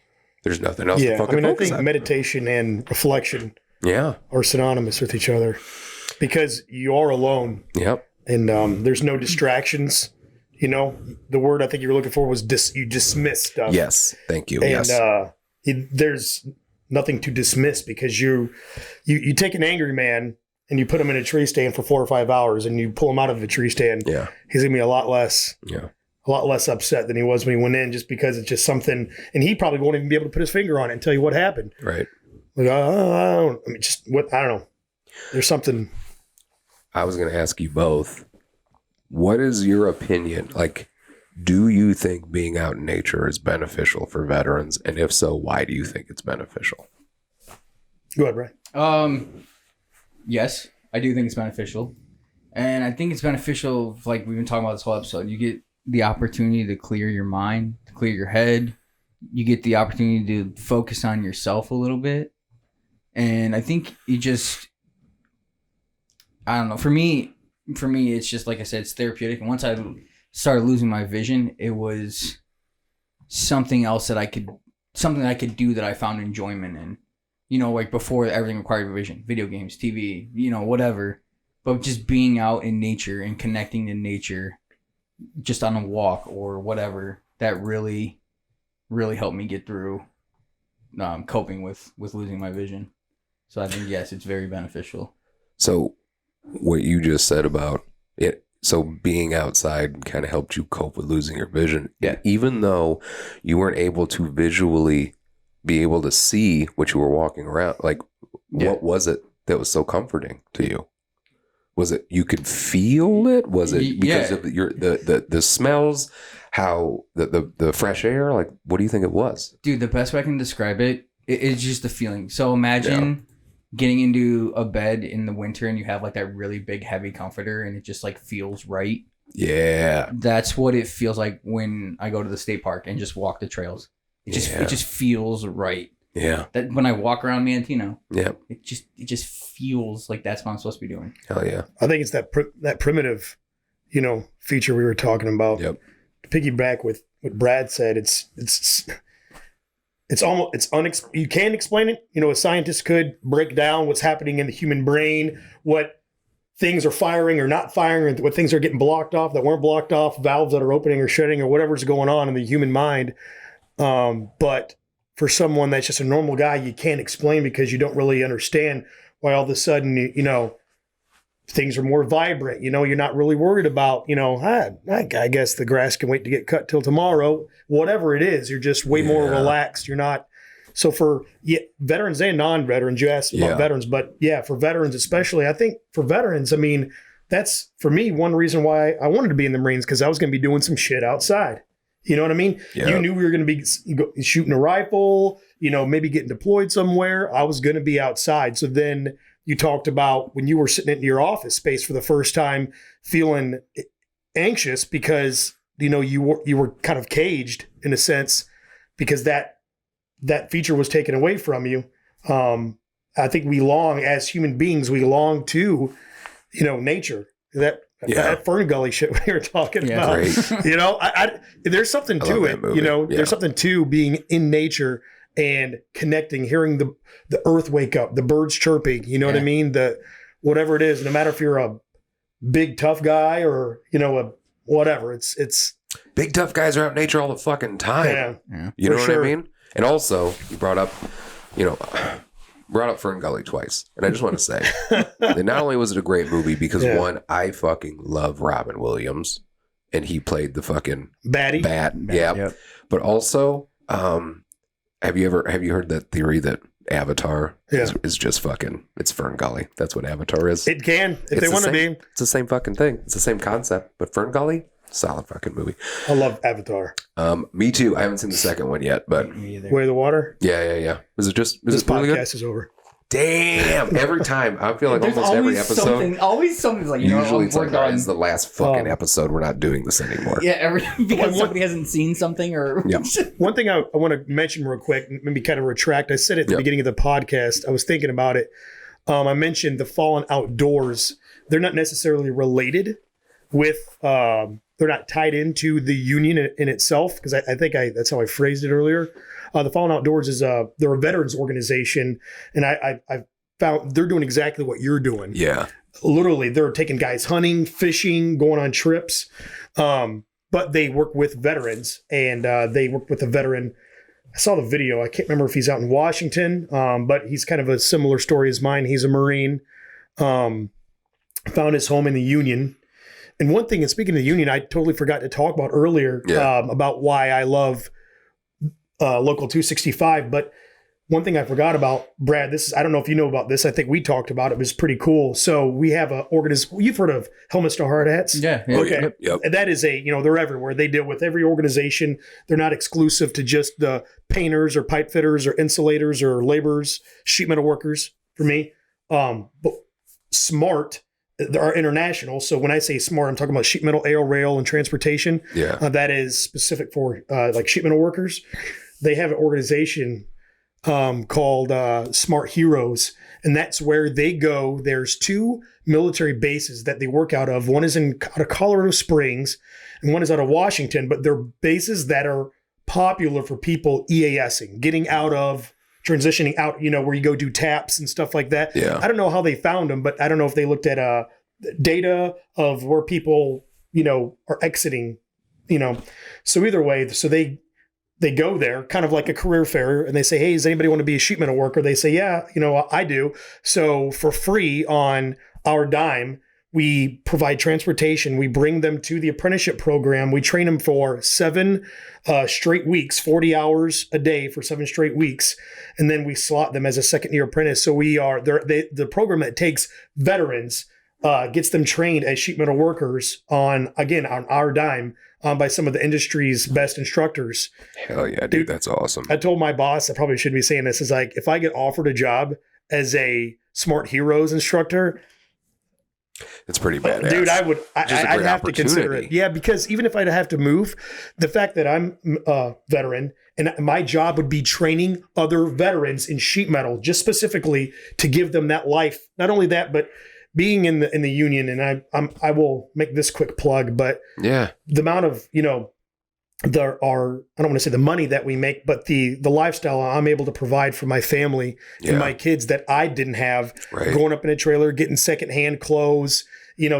[SPEAKER 1] There's nothing else to fucking focus on. I think
[SPEAKER 3] meditation and reflection are synonymous with each other because you are alone.
[SPEAKER 1] Yep.
[SPEAKER 3] And there's no distractions. You know, the word I think you were looking for was you dismiss stuff.
[SPEAKER 1] Yes. Thank you.
[SPEAKER 3] And
[SPEAKER 1] yes.
[SPEAKER 3] There's nothing to dismiss because you take an angry man and you put him in a tree stand for 4 or 5 hours and you pull him out of the tree stand.
[SPEAKER 1] Yeah.
[SPEAKER 3] He's going to be a lot less upset than he was when he went in, just because it's just something, and he probably won't even be able to put his finger on it and tell you what happened.
[SPEAKER 1] Right.
[SPEAKER 3] Like, I don't know. There's something.
[SPEAKER 1] I was going to ask you both. What is your opinion? Like, do you think being out in nature is beneficial for veterans? And if so, why do you think it's beneficial?
[SPEAKER 3] Go ahead, Brian.
[SPEAKER 4] Yes, I do think it's beneficial. And I think it's beneficial, like we've been talking about this whole episode. You get the opportunity to clear your mind, to clear your head. You get the opportunity to focus on yourself a little bit. And I think you just, I don't know, for me, it's just, like I said, it's therapeutic. And once I started losing my vision, it was something else that I could do that I found enjoyment in. You know, like before, everything required vision, video games, TV, you know, whatever. But just being out in nature and connecting to nature just on a walk or whatever, that really, really helped me get through coping with losing my vision. So I think, yes, it's very beneficial.
[SPEAKER 1] So what you just said about it, so being outside kind of helped you cope with losing your vision.
[SPEAKER 4] Yeah.
[SPEAKER 1] Even though you weren't able to visually be able to see what you were walking around, like, what was it that was so comforting to you? Was it you could feel it? Was it because of the smells? how the fresh air, like, what do you think it was?
[SPEAKER 4] Dude, the best way I can describe it is just the feeling. So imagine getting into a bed in the winter and you have like that really big heavy comforter and it just like feels right.
[SPEAKER 1] Yeah.
[SPEAKER 4] That's what it feels like when I go to the state park and just walk the trails. It just feels right.
[SPEAKER 1] Yeah.
[SPEAKER 4] That when I walk around Mantino,
[SPEAKER 1] Yeah.
[SPEAKER 4] it just feels like that's what I'm supposed to be doing.
[SPEAKER 1] Hell yeah.
[SPEAKER 3] I think it's that primitive, feature we were talking about.
[SPEAKER 1] Yep.
[SPEAKER 3] To piggyback with what Brad said, it's you can't explain it. A scientist could break down what's happening in the human brain, what things are firing or not firing, or what things are getting blocked off that weren't blocked off, valves that are opening or shutting, or whatever's going on in the human mind. But for someone that's just a normal guy, you can't explain because you don't really understand why all of a sudden, things are more vibrant. You're not really worried about, I guess the grass can wait to get cut till tomorrow. Whatever it is, you're just way more relaxed. You're not. So for veterans and non-veterans, you asked about veterans, but for veterans especially, I think for veterans, I mean, that's for me one reason why I wanted to be in the Marines, because I was going to be doing some shit outside. You know what I mean? Yeah. You knew we were going to be shooting a rifle, maybe getting deployed somewhere. I was going to be outside. So then you talked about when you were sitting in your office space for the first time, feeling anxious because, you were kind of caged in a sense because that feature was taken away from you. I think we long, as human beings, we long to, nature. That Fern Gully shit we were talking about. Great. There's something to it. There's something to being in nature and connecting, hearing the earth wake up, the birds chirping. You know what I mean? The whatever it is, no matter if you're a big tough guy or a whatever. It's
[SPEAKER 1] big tough guys are out in nature all the fucking time.
[SPEAKER 3] Yeah.
[SPEAKER 1] You know what I mean? And also, you brought up Fern Gully twice. And I just want to say that not only was it a great movie because one, I fucking love Robin Williams and he played the fucking
[SPEAKER 3] baddie.
[SPEAKER 1] Yep. But also, have you heard that theory that Avatar is just fucking, it's Fern Gully. That's what Avatar is.
[SPEAKER 3] It can, if they want to be.
[SPEAKER 1] It's the same fucking thing. It's the same concept. But Fern Gully, solid fucking movie.
[SPEAKER 3] I love Avatar.
[SPEAKER 1] Me too. I haven't seen the second one yet, but
[SPEAKER 4] Me either.
[SPEAKER 3] Way of the Water?
[SPEAKER 1] Yeah. This
[SPEAKER 3] podcast
[SPEAKER 1] really good?
[SPEAKER 3] is over.
[SPEAKER 1] Damn. Every time. I feel like almost every episode.
[SPEAKER 4] Always something's like,
[SPEAKER 1] usually it's like, all right, it's the last fucking episode. We're not doing this anymore.
[SPEAKER 4] Yeah, because somebody hasn't seen something or...
[SPEAKER 1] Yeah.
[SPEAKER 3] One thing I want to mention real quick, maybe kind of retract. I said it at the beginning of the podcast. I was thinking about it. I mentioned the Fallen Outdoors. They're not necessarily related with... they're not tied into the union in itself, because I think that's how I phrased it earlier. The Fallen Outdoors is they're a veterans organization, and I found they're doing exactly what you're doing.
[SPEAKER 1] Yeah,
[SPEAKER 3] literally, they're taking guys hunting, fishing, going on trips, but they work with veterans, and they work with a veteran. I saw the video. I can't remember if he's out in Washington, but he's kind of a similar story as mine. He's a Marine, found his home in the Union. And one thing, and speaking of the Union, I totally forgot to talk about earlier about why I love Local 265. But one thing I forgot about, Brad, I don't know if you know about this. I think we talked about it. It was pretty cool. So we have a organization. You've heard of Helmets to Hard Hats?
[SPEAKER 4] Yeah.
[SPEAKER 3] Okay.
[SPEAKER 1] Yep.
[SPEAKER 3] And that is they're everywhere. They deal with every organization. They're not exclusive to just the painters or pipe fitters or insulators or laborers, sheet metal workers for me. But SMART, they are international. So when I say SMART, I'm talking about sheet metal, air, rail, and transportation.
[SPEAKER 1] Yeah.
[SPEAKER 3] That is specific for like sheet metal workers. They have an organization called Smart Heroes, and that's where they go. There's 2 military bases that they work out of. One is out of Colorado Springs, and one is out of Washington. But they're bases that are popular for people EASing, getting out of, transitioning out, where you go do taps and stuff like that.
[SPEAKER 1] Yeah.
[SPEAKER 3] I don't know how they found them, but I don't know if they looked at data of where people, are exiting, So either way, so they go there kind of like a career fair, and they say, hey, does anybody want to be a sheet metal worker? They say, yeah, I do. So for free on our dime, we provide transportation. We bring them to the apprenticeship program. We train them for 7 straight weeks, 40 hours a day for 7 straight weeks. And then we slot them as a second-year apprentice. So we are the program that takes veterans gets them trained as sheet metal workers on our dime by some of the industry's best instructors.
[SPEAKER 1] Hell yeah, dude, that's awesome.
[SPEAKER 3] I told my boss, I probably shouldn't be saying this, is like, if I get offered a job as a Smart Heroes instructor,
[SPEAKER 1] it's pretty badass.
[SPEAKER 3] Dude, I'd have to consider it. Yeah, because even if I'd have to move, the fact that I'm a veteran and my job would be training other veterans in sheet metal, just specifically to give them that life. Not only that, but being in the union, and I will make this quick plug, but
[SPEAKER 1] yeah,
[SPEAKER 3] the amount of, I don't want to say the money that we make, but the lifestyle I'm able to provide for my family and my kids that I didn't have growing up in a trailer, getting secondhand clothes,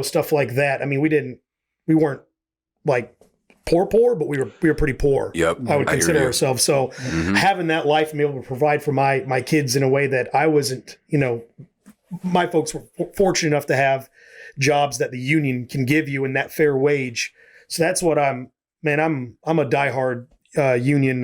[SPEAKER 3] stuff like that. I mean, we weren't like poor, but we were pretty poor.
[SPEAKER 1] Yep.
[SPEAKER 3] I would consider ourselves. So having that life and be able to provide for my kids in a way that I wasn't, my folks were fortunate enough to have jobs that the union can give you in that fair wage. So that's what I'm a diehard union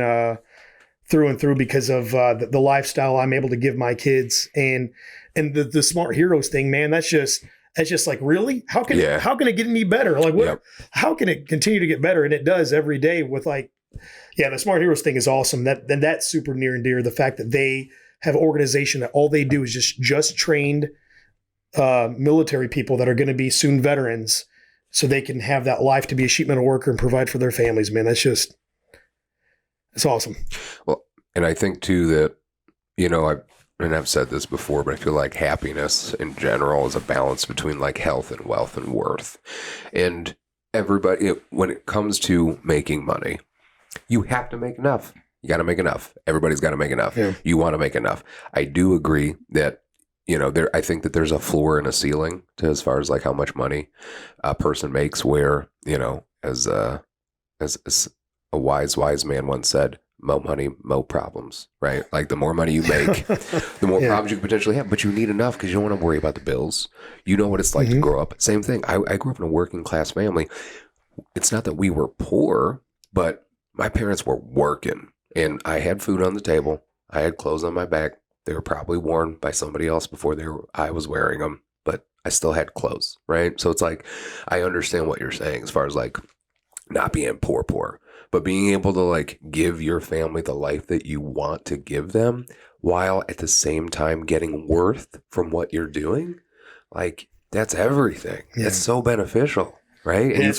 [SPEAKER 3] through and through because of the lifestyle I'm able to give my kids, and the Smart Heroes thing, man. That's just like, really, how can it get any better? Like, what? How can it continue to get better? And it does every day with the Smart Heroes thing is awesome. That's super near and dear. The fact that they have an organization that all they do is just trained military people that are going to be soon veterans, so they can have that life to be a sheet metal worker and provide for their families, man. It's awesome.
[SPEAKER 1] Well, and I think too that, I've said this before, but I feel like happiness in general is a balance between like health and wealth and worth. And everybody, when it comes to making money, you have to make enough. You got to make enough. Everybody's got to make enough. Yeah. You want to make enough. I do agree that, I think that there's a floor and a ceiling to as far as like how much money a person makes, where, as a wise man once said, mo money, mo problems, right? Like the more money you make, the more problems you could potentially have, but you need enough because you don't want to worry about the bills. You know what it's like to grow up. Same thing. I grew up in a working class family. It's not that we were poor, but my parents were working. And I had food on the table. I had clothes on my back. They were probably worn by somebody else before I was wearing them, but I still had clothes, right? So it's like, I understand what you're saying as far as like not being poor, but being able to like give your family the life that you want to give them while at the same time getting worth from what you're doing. Like, that's everything. Yeah. It's so beneficial. Right. And
[SPEAKER 3] it's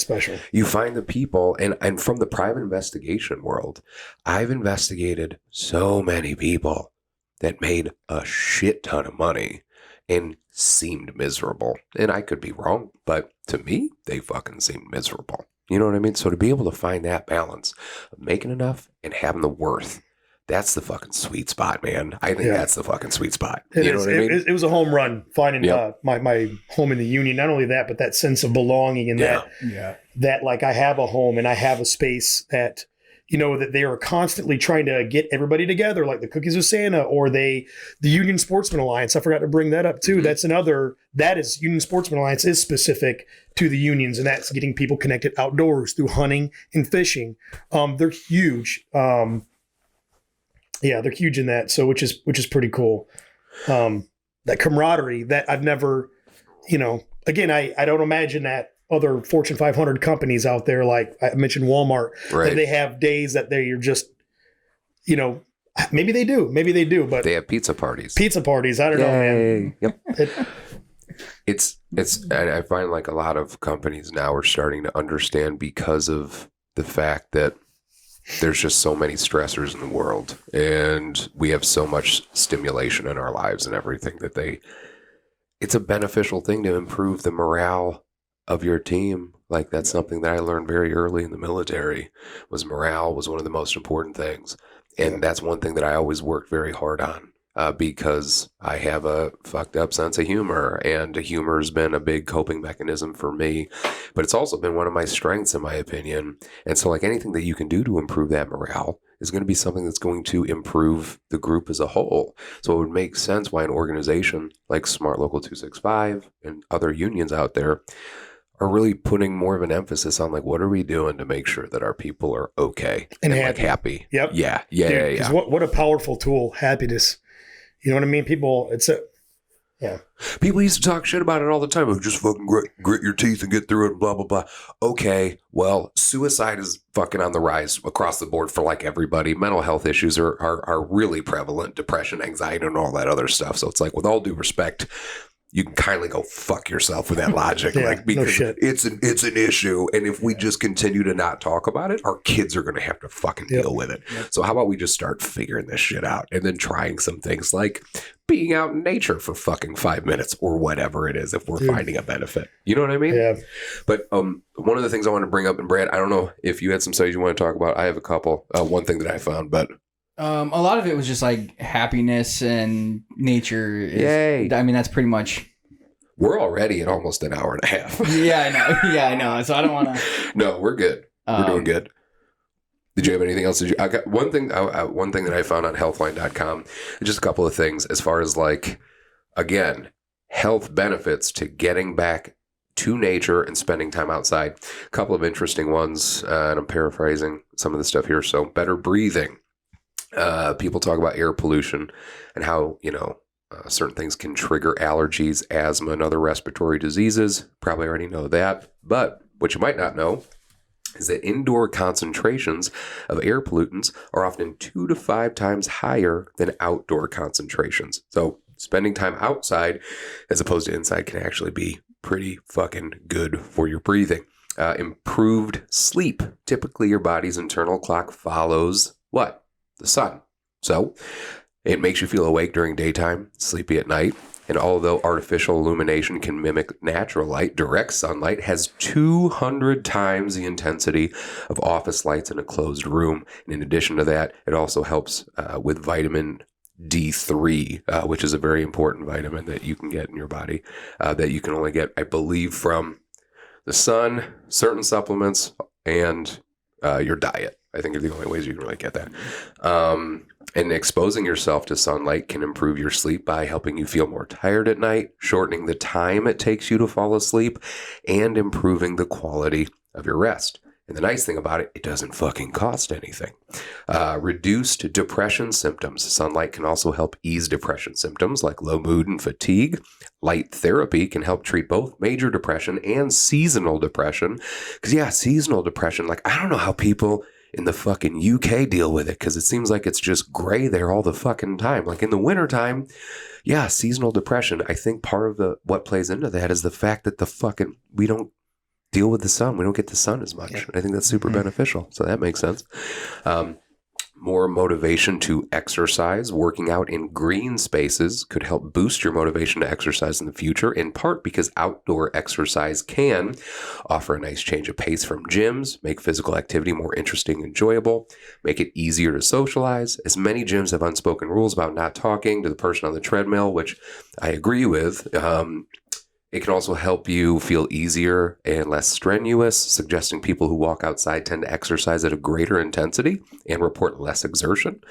[SPEAKER 3] special.
[SPEAKER 1] You find the people, and from the private investigation world, I've investigated so many people that made a shit ton of money and seemed miserable. And I could be wrong, but to me, they fucking seemed miserable. You know what I mean? So to be able to find that balance of making enough and having the worth, that's the fucking sweet spot, man. I think that's the fucking sweet spot. You know what I mean?
[SPEAKER 3] It was a home run finding my home in the union. Not only that, but that sense of belonging and that like I have a home and I have a space that, that they are constantly trying to get everybody together, like the Cookies with Santa or the Union Sportsman Alliance. I forgot to bring that up too. That's Union Sportsman Alliance is specific to the unions, and that's getting people connected outdoors through hunting and fishing. They're huge. Yeah, they're huge in that. So which is pretty cool. That camaraderie that I've never, again, I don't imagine that other Fortune 500 companies out there, like I mentioned Walmart, that they have days that they're just, maybe they do, but
[SPEAKER 1] they have pizza parties.
[SPEAKER 3] I don't know, man.
[SPEAKER 1] Yep. It's I find like a lot of companies now are starting to understand, because of the fact that there's just so many stressors in the world, and we have so much stimulation in our lives and everything, that it's a beneficial thing to improve the morale of your team. Like, that's something that I learned very early in the military, was morale was one of the most important things. And that's one thing that I always worked very hard on, because I have a fucked up sense of humor, and humor has been a big coping mechanism for me, but it's also been one of my strengths, in my opinion. And so like anything that you can do to improve that morale is going to be something that's going to improve the group as a whole. So it would make sense why an organization like Smart Local 265 and other unions out there are really putting more of an emphasis on like, what are we doing to make sure that our people are okay and happy. Like happy.
[SPEAKER 3] Yep.
[SPEAKER 1] Yeah.
[SPEAKER 3] Dude, what a powerful tool, happiness. You know what I mean? People, Yeah.
[SPEAKER 1] People used to talk shit about it all the time. Just fucking grit your teeth and get through it, blah, blah, blah. Okay, well, suicide is fucking on the rise across the board for like everybody. Mental health issues are really prevalent. Depression, anxiety, and all that other stuff. So it's like, with all due respect, you can kindly go fuck yourself with that logic.
[SPEAKER 3] Yeah,
[SPEAKER 1] like, because
[SPEAKER 3] no shit.
[SPEAKER 1] it's an issue. And if we just continue to not talk about it, our kids are going to have to fucking deal with it. So how about we just start figuring this shit out and then trying some things like being out in nature for fucking 5 minutes or whatever it is if we're finding a benefit. You know what I mean?
[SPEAKER 3] Yeah.
[SPEAKER 1] But one of the things I want to bring up, and Brad, I don't know if you had some studies you want to talk about. I have a couple. One thing that I found, but
[SPEAKER 4] A lot of it was just like happiness and nature.
[SPEAKER 1] Yay.
[SPEAKER 4] I mean, that's pretty much.
[SPEAKER 1] we're already at almost an hour and a half.
[SPEAKER 4] Yeah, I know. Yeah, I know. So I don't want to.
[SPEAKER 1] No, we're good. We're doing good. Did you have anything else? I got one thing. One thing that I found on healthline.com. Just a couple of things as far as like, again, health benefits to getting back to nature and spending time outside. A couple of interesting ones, and I'm paraphrasing some of the stuff here. So, better breathing. People talk about air pollution and how, certain things can trigger allergies, asthma, and other respiratory diseases. Probably already know that. But what you might not know is that indoor concentrations of air pollutants are often 2 to 5 times higher than outdoor concentrations. So spending time outside as opposed to inside can actually be pretty fucking good for your breathing. Improved sleep. Typically, your body's internal clock follows what? The sun. So it makes you feel awake during daytime, sleepy at night. And although artificial illumination can mimic natural light, direct sunlight has 200 times the intensity of office lights in a closed room. And in addition to that, it also helps with vitamin D3, which is a very important vitamin that you can get in your body, that you can only get, I believe, from the sun, certain supplements, and your diet. I think are the only ways you can really get that. And exposing yourself to sunlight can improve your sleep by helping you feel more tired at night, shortening the time it takes you to fall asleep, and improving the quality of your rest. And the nice thing about it, it doesn't fucking cost anything. Reduced depression symptoms. Sunlight can also help ease depression symptoms like low mood and fatigue. Light therapy can help treat both major depression and seasonal depression. Because, seasonal depression, like, I don't know how people in the fucking UK deal with it, because it seems like it's just gray there all the fucking time. Like in the wintertime, seasonal depression. I think part of what plays into that is the fact that we don't deal with the sun. We don't get the sun as much. Yeah. I think that's super beneficial. So that makes sense. More motivation to exercise. Working out in green spaces could help boost your motivation to exercise in the future, in part because outdoor exercise can offer a nice change of pace from gyms, make physical activity more interesting and enjoyable, make it easier to socialize, as many gyms have unspoken rules about not talking to the person on the treadmill, which I agree with. It can also help you feel easier and less strenuous, suggesting people who walk outside tend to exercise at a greater intensity and report less exertion.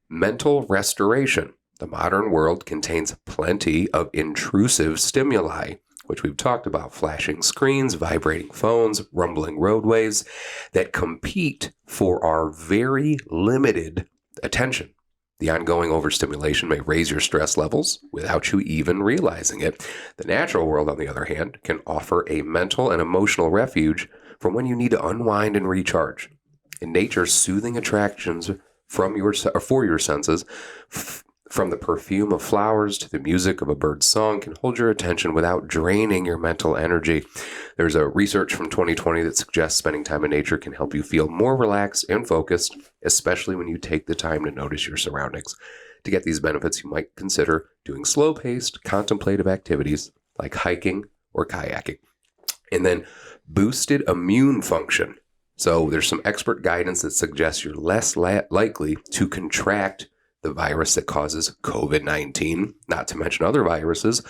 [SPEAKER 1] Mental restoration. The modern world contains plenty of intrusive stimuli, which we've talked about: flashing screens, vibrating phones, rumbling roadways, that compete for our very limited attention. The ongoing overstimulation may raise your stress levels without you even realizing it. The natural world, on the other hand, can offer a mental and emotional refuge from when you need to unwind and recharge. In nature, soothing attractions for your senses, from the perfume of flowers to the music of a bird's song, can hold your attention without draining your mental energy. There's a research from 2020 that suggests spending time in nature can help you feel more relaxed and focused, especially when you take the time to notice your surroundings. To get these benefits, you might consider doing slow-paced, contemplative activities like hiking or kayaking. And then boosted immune function. So there's some expert guidance that suggests you're less likely to contract the virus that causes COVID-19, not to mention other viruses,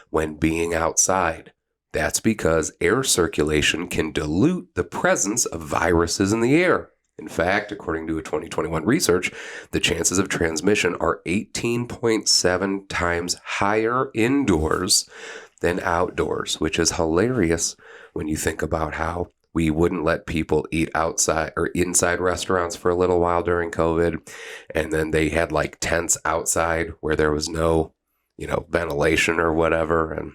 [SPEAKER 1] when being outside. That's because air circulation can dilute the presence of viruses in the air. In fact, according to a 2021 research, the chances of transmission are 18.7 times higher indoors than outdoors, which is hilarious when you think about how we wouldn't let people eat outside or inside restaurants for a little while during COVID. And then they had like tents outside where there was no ventilation or whatever. And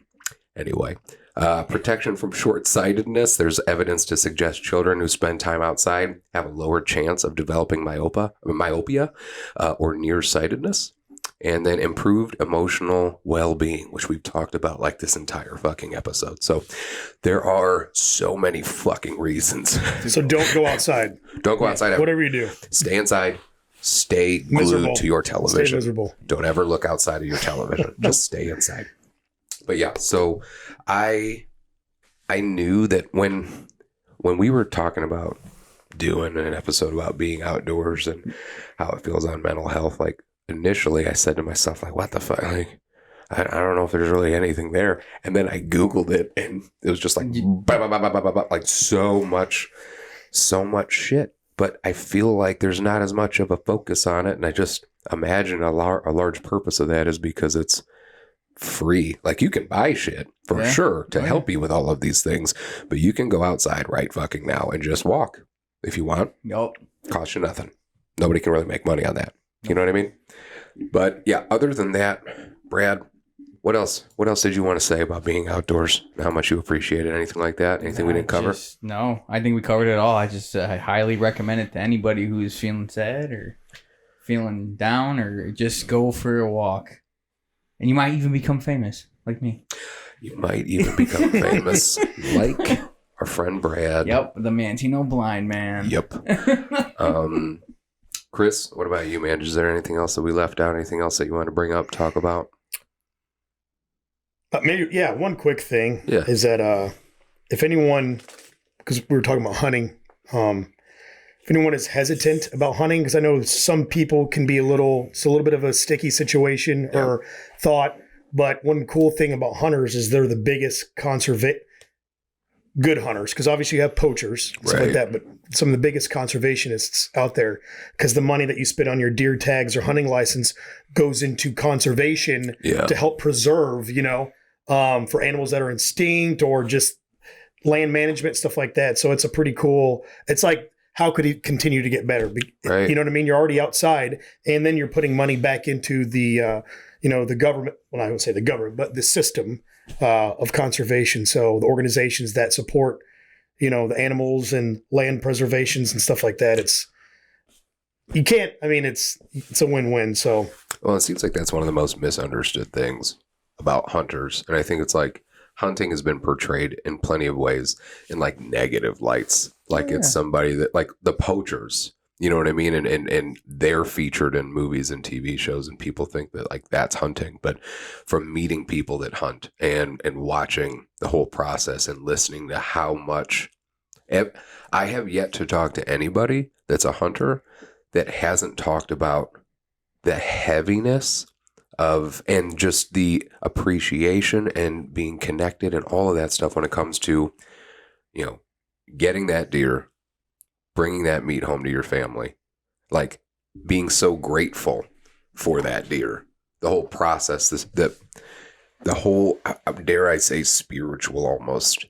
[SPEAKER 1] anyway, protection from short-sightedness. There's evidence to suggest children who spend time outside have a lower chance of developing myopia or nearsightedness. And then improved emotional well-being, which we've talked about like this entire fucking episode. So there are so many fucking reasons.
[SPEAKER 3] So don't go outside.
[SPEAKER 1] Don't go outside.
[SPEAKER 3] Whatever you do.
[SPEAKER 1] Stay inside. Stay glued
[SPEAKER 3] Miserable.
[SPEAKER 1] to your television.
[SPEAKER 3] Stay miserable.
[SPEAKER 1] Don't ever look outside of your television. Just stay inside. But yeah, so I knew that when we were talking about doing an episode about being outdoors and how it feels on mental health, like initially I said to myself, like, what the fuck? Like, I don't know if there's really anything there. And then I Googled it and it was just like, like so much shit. But I feel like there's not as much of a focus on it. And I just imagine a large purpose of that is because it's free. Like you can buy shit for sure to help you with all of these things, but you can go outside right fucking now and just walk if you want.
[SPEAKER 4] Yep.
[SPEAKER 1] Cost you nothing. Nobody can really make money on that. You know what I mean? But yeah, other than that, Brad, what else did you want to say about being outdoors? How much you appreciate it? Anything like that? Anything we didn't cover?
[SPEAKER 4] No, I think we covered it all. I highly recommend it to anybody who's feeling sad or feeling down, or just go for a walk. And you might even become famous, like me.
[SPEAKER 1] You might even become famous, like our friend Brad.
[SPEAKER 4] Yep, the Mantino blind man.
[SPEAKER 1] Yep. Chris, what about you, man? Is there anything else that we left out? Anything else that you want to bring up, talk about?
[SPEAKER 3] Maybe, one quick thing is that if anyone, because we were talking about hunting, if anyone is hesitant about hunting, because I know some people can be it's a little bit of a sticky situation or thought, but one cool thing about hunters is they're the biggest good hunters, because obviously you have poachers, stuff like that, but some of the biggest conservationists out there, because the money that you spend on your deer tags or hunting license goes into conservation to help preserve, for animals that are extinct or just land management, stuff like that. So it's a pretty cool, it's like, how could he continue to get better? You know what I mean? You're already outside, and then you're putting money back into the, the government. Well, I won't say the government, but the system of conservation. So the organizations that support, the animals and land preservations and stuff like that. It's a win-win. So,
[SPEAKER 1] well, it seems like that's one of the most misunderstood things about hunters. And I think it's like hunting has been portrayed in plenty of ways in like negative lights. Like it's somebody that, like the poachers, you know what I mean? And they're featured in movies and TV shows, and people think that like that's hunting. But from meeting people that hunt and watching the whole process and listening to how much, I have yet to talk to anybody that's a hunter that hasn't talked about the heaviness of, and just the appreciation and being connected and all of that stuff when it comes to, getting that deer, bringing that meat home to your family, like being so grateful for that deer, the whole process, the whole, dare I say, spiritual almost,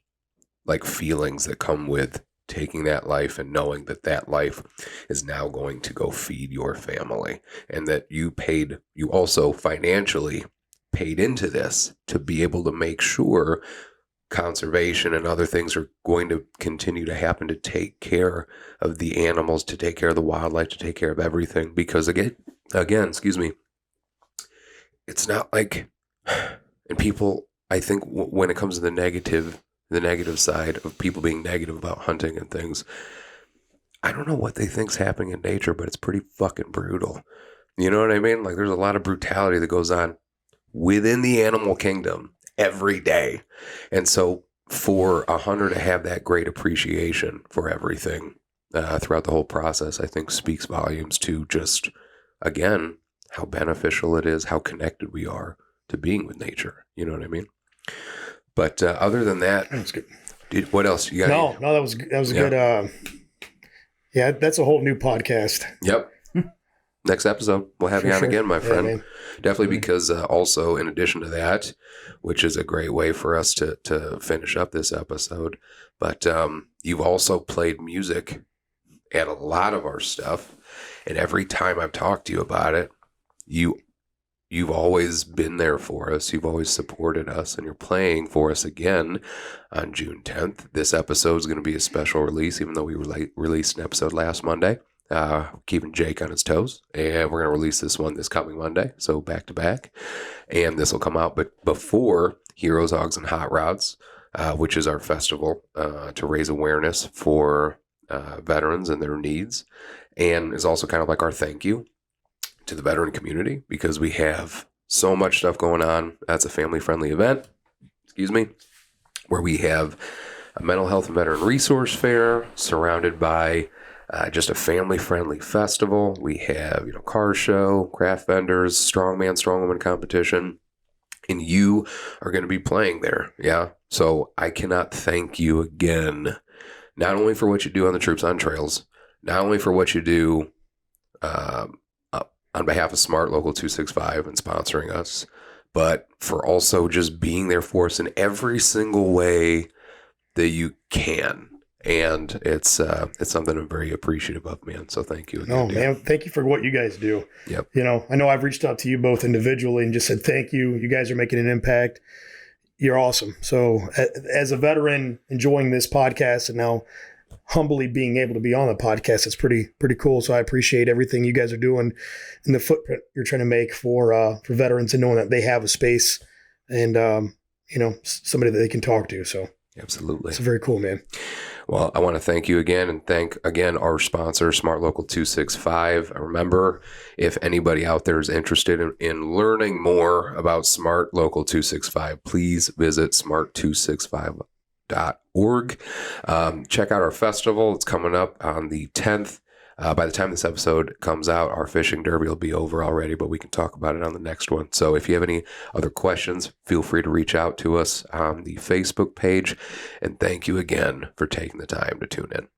[SPEAKER 1] like feelings that come with taking that life and knowing that that life is now going to go feed your family, and that you also financially paid into this to be able to make sure conservation and other things are going to continue to happen, to take care of the animals, to take care of the wildlife, to take care of everything. Because again, excuse me, it's not like, and people, I think when it comes to the negative side of people being negative about hunting and things, I don't know what they think's happening in nature, but it's pretty fucking brutal. You know what I mean? Like there's a lot of brutality that goes on within the animal kingdom every day. And so for a hunter to have that great appreciation for everything throughout the whole process, I think speaks volumes to just, again, how beneficial it is, how connected we are to being with nature. You know what I mean? But other than that,
[SPEAKER 3] that's good.
[SPEAKER 1] What else you got?
[SPEAKER 3] No, that was good. That's a whole new podcast.
[SPEAKER 1] Yep. Next episode, we'll have you on again, my friend.
[SPEAKER 3] Man.
[SPEAKER 1] Definitely, because also in addition to that, which is a great way for us to finish up this episode, but you've also played music at a lot of our stuff, and every time I've talked to you about it, you you've always been there for us. You've always supported us, and you're playing for us again on June 10th. This episode is going to be a special release, even though we released an episode last Monday. Keeping Jake on his toes, and we're going to release this one this coming Monday, so back to back, and this will come out but before Heroes, Hogs, and Hot Rods, which is our festival to raise awareness for veterans and their needs, and is also kind of like our thank you to the veteran community, because we have so much stuff going on. That's a family-friendly event, where we have a mental health and veteran resource fair surrounded by just a family-friendly festival. We have, car show, craft vendors, strongman, strongwoman competition, and you are going to be playing there. Yeah. So I cannot thank you again, not only for what you do on the Troops on Trails, not only for what you do on behalf of Smart Local 265 and sponsoring us, but for also just being there for us in every single way that you can. And it's something I'm very appreciative of, man. So thank you again.
[SPEAKER 3] No, man, thank you for what you guys do.
[SPEAKER 1] Yep.
[SPEAKER 3] I know I've reached out to you both individually and just said thank you. You guys are making an impact. You're awesome. So as a veteran enjoying this podcast and now humbly being able to be on the podcast, it's pretty cool. So I appreciate everything you guys are doing and the footprint you're trying to make for veterans, and knowing that they have a space and somebody that they can talk to. So
[SPEAKER 1] absolutely,
[SPEAKER 3] it's very cool, man.
[SPEAKER 1] Well, I want to thank you again, and thank again our sponsor, Smart Local 265. Remember, if anybody out there is interested in learning more about Smart Local 265, please visit smart265.org. Check out our festival. It's coming up on the 10th. By the time this episode comes out, our fishing derby will be over already, but we can talk about it on the next one. So if you have any other questions, feel free to reach out to us on the Facebook page. And thank you again for taking the time to tune in.